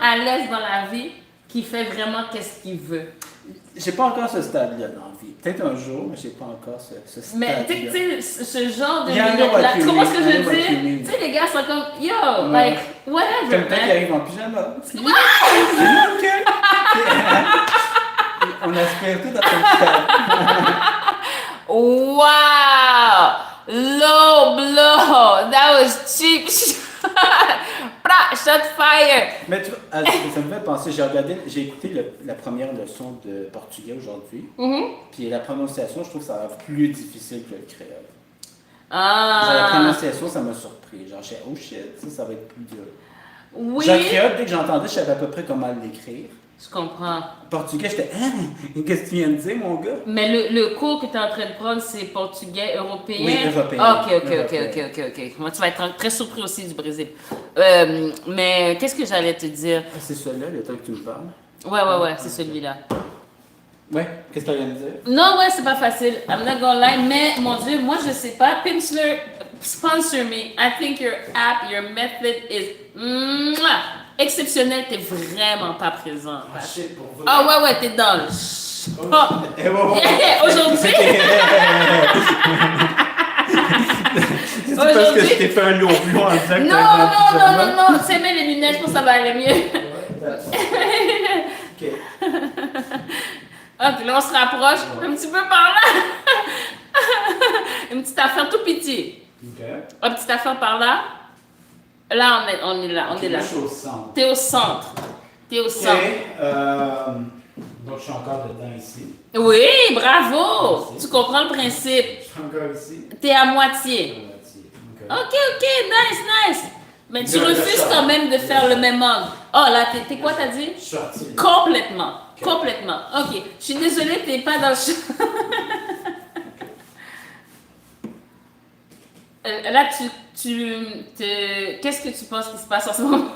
à l'aise dans la vie qu'il fait vraiment qu'est-ce qu'il veut. J'ai pas encore ce stade-là dans la vie. Peut-être un jour, mais j'ai pas encore ce stade-là. Mais tu sais, ce genre de Il y en a minutes-là, qui tu comprends ce que je il y en a veux qui dire? aiment. Tu sais, les gars sont comme, yo, Ouais. like, whatever, Comme toi qui man. arrive en pyjama. On aspire tout dans ton stade. Wow! Low blow! That was cheap shot! Shot fire! Mais tu vois, ça me fait penser, j'ai écouté la première leçon de portugais aujourd'hui, puis la prononciation, je trouve que ça a l'air plus difficile que le créole. Genre, la Ah! prononciation, ça m'a surpris. Genre, je sais, oh shit, ça va être plus dur. Oui! Genre, le créole, dès que j'entendais, je savais à peu près comment l'écrire. Je comprends. Portugais, j'étais, hein? Qu'est-ce que tu viens de dire, mon gars? Mais le cours que tu es en train de prendre, c'est portugais européen? Oui, européen. Ok. Européen. Moi, tu vas être très surpris aussi du Brésil. Mais qu'est-ce que j'allais te dire? Ah, c'est celui-là, le temps que tu me parles. Ouais, c'est celui-là. Ouais, qu'est-ce que tu viens de dire? Non, ouais, c'est pas facile. I'm not gonna lie, mais mon Dieu, moi je sais pas. Pimsleur, sponsor me. I think your app, your method is exceptionnel. T'es vraiment pas présent. Ah, shit, pour vrai. Ah ouais, t'es dans le. Oh. Eh, ouais. Aujourd'hui, C'est parce que je t'ai fait un long plan en disant que non, tu sais, mets les lunettes, je pense que ça va aller mieux. Ok. Ok, là on se rapproche un petit peu par là. Une petite affaire tout petit. Ok. Une petite affaire par là. Là, on est là. Je suis au centre. T'es au centre. Ok. Donc, je suis encore dedans ici. Oui, bravo. Merci. Tu comprends le principe. Je suis encore ici. T'es à moitié. Ok. Ok, nice. Mais tu Là, refuses ça. quand même de faire le même angle. Oh là, t'es quoi t'as dit? Je suis sorti. Complètement. Ok. Je suis désolée, t'es pas dans le champ. Là, qu'est-ce que tu penses qui se passe en ce moment?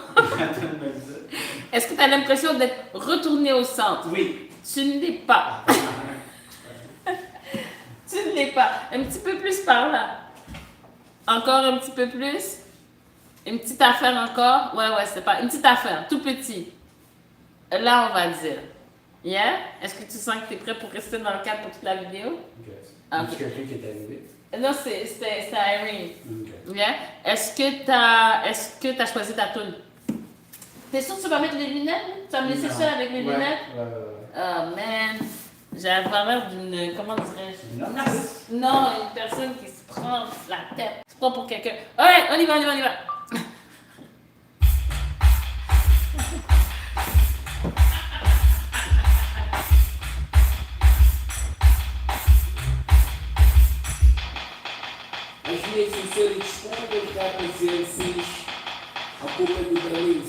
Est-ce que tu as l'impression d'être retourné au centre? Oui. Tu ne l'es pas. Tu ne l'es pas. Un petit peu plus par là. Encore un petit peu plus. Une petite affaire encore. Ouais, c'est pas. Une petite affaire, tout petit. Là, on va dire. Yeah? Est-ce que tu sens que tu es prêt pour rester dans le cadre pour toute la vidéo? Ok. Ah, Est-ce quelqu'un qui est arrivé? Non, c'était Irene. Ok. Yeah? Est-ce que t'as choisi ta toune? T'es sûr que tu vas mettre les lunettes? Tu vas me laisser seule avec les lunettes? Ouais. Oh man! J'ai l'air d'une. Comment dirais-je? Une artiste? Non, une personne qui se prend la tête. Se prend pour quelqu'un. Alright, on y va. meses se eles escondem capas e ansis. A culpa é do Branis.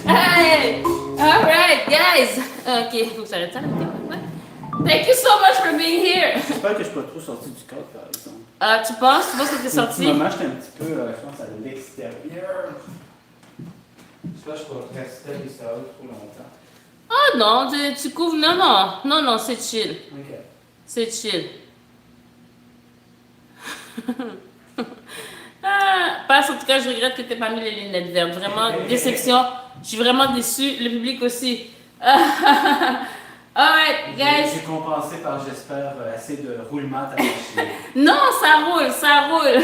Hey! Alright, guys! Ok, faut que j'arrête ça, ouais. Thank you so much for being here! J'espère que je suis pas trop sorti du cadre, par exemple. Ah, tu penses? Tu penses que t'es Au petit sorti? moment, j'étais un petit peu, je pense, à l'extérieur. J'espère que je peux rester à l'extérieur trop longtemps. Oh non, tu couvres. Non, non. Non, non, c'est chill. Ok. C'est chill. Ah, parce en tout cas, je regrette que tu n'aies pas mis les lunettes vertes. Vraiment, déception. Je suis vraiment déçue. Le public aussi. Alright, guys. J'ai compensé par, j'espère, assez de roulement à ta machine. Non, ça roule, ça roule.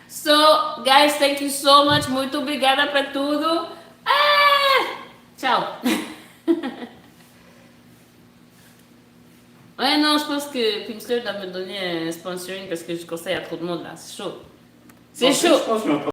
So, guys, thank you so much. Muito obrigada por tudo. Ah! Ciao. Ouais, non, je pense que Pimsleur doit me donner un sponsoring parce que je conseille à trop de monde là. C'est chaud. C'est En fait, chaud. Je pense que je vais en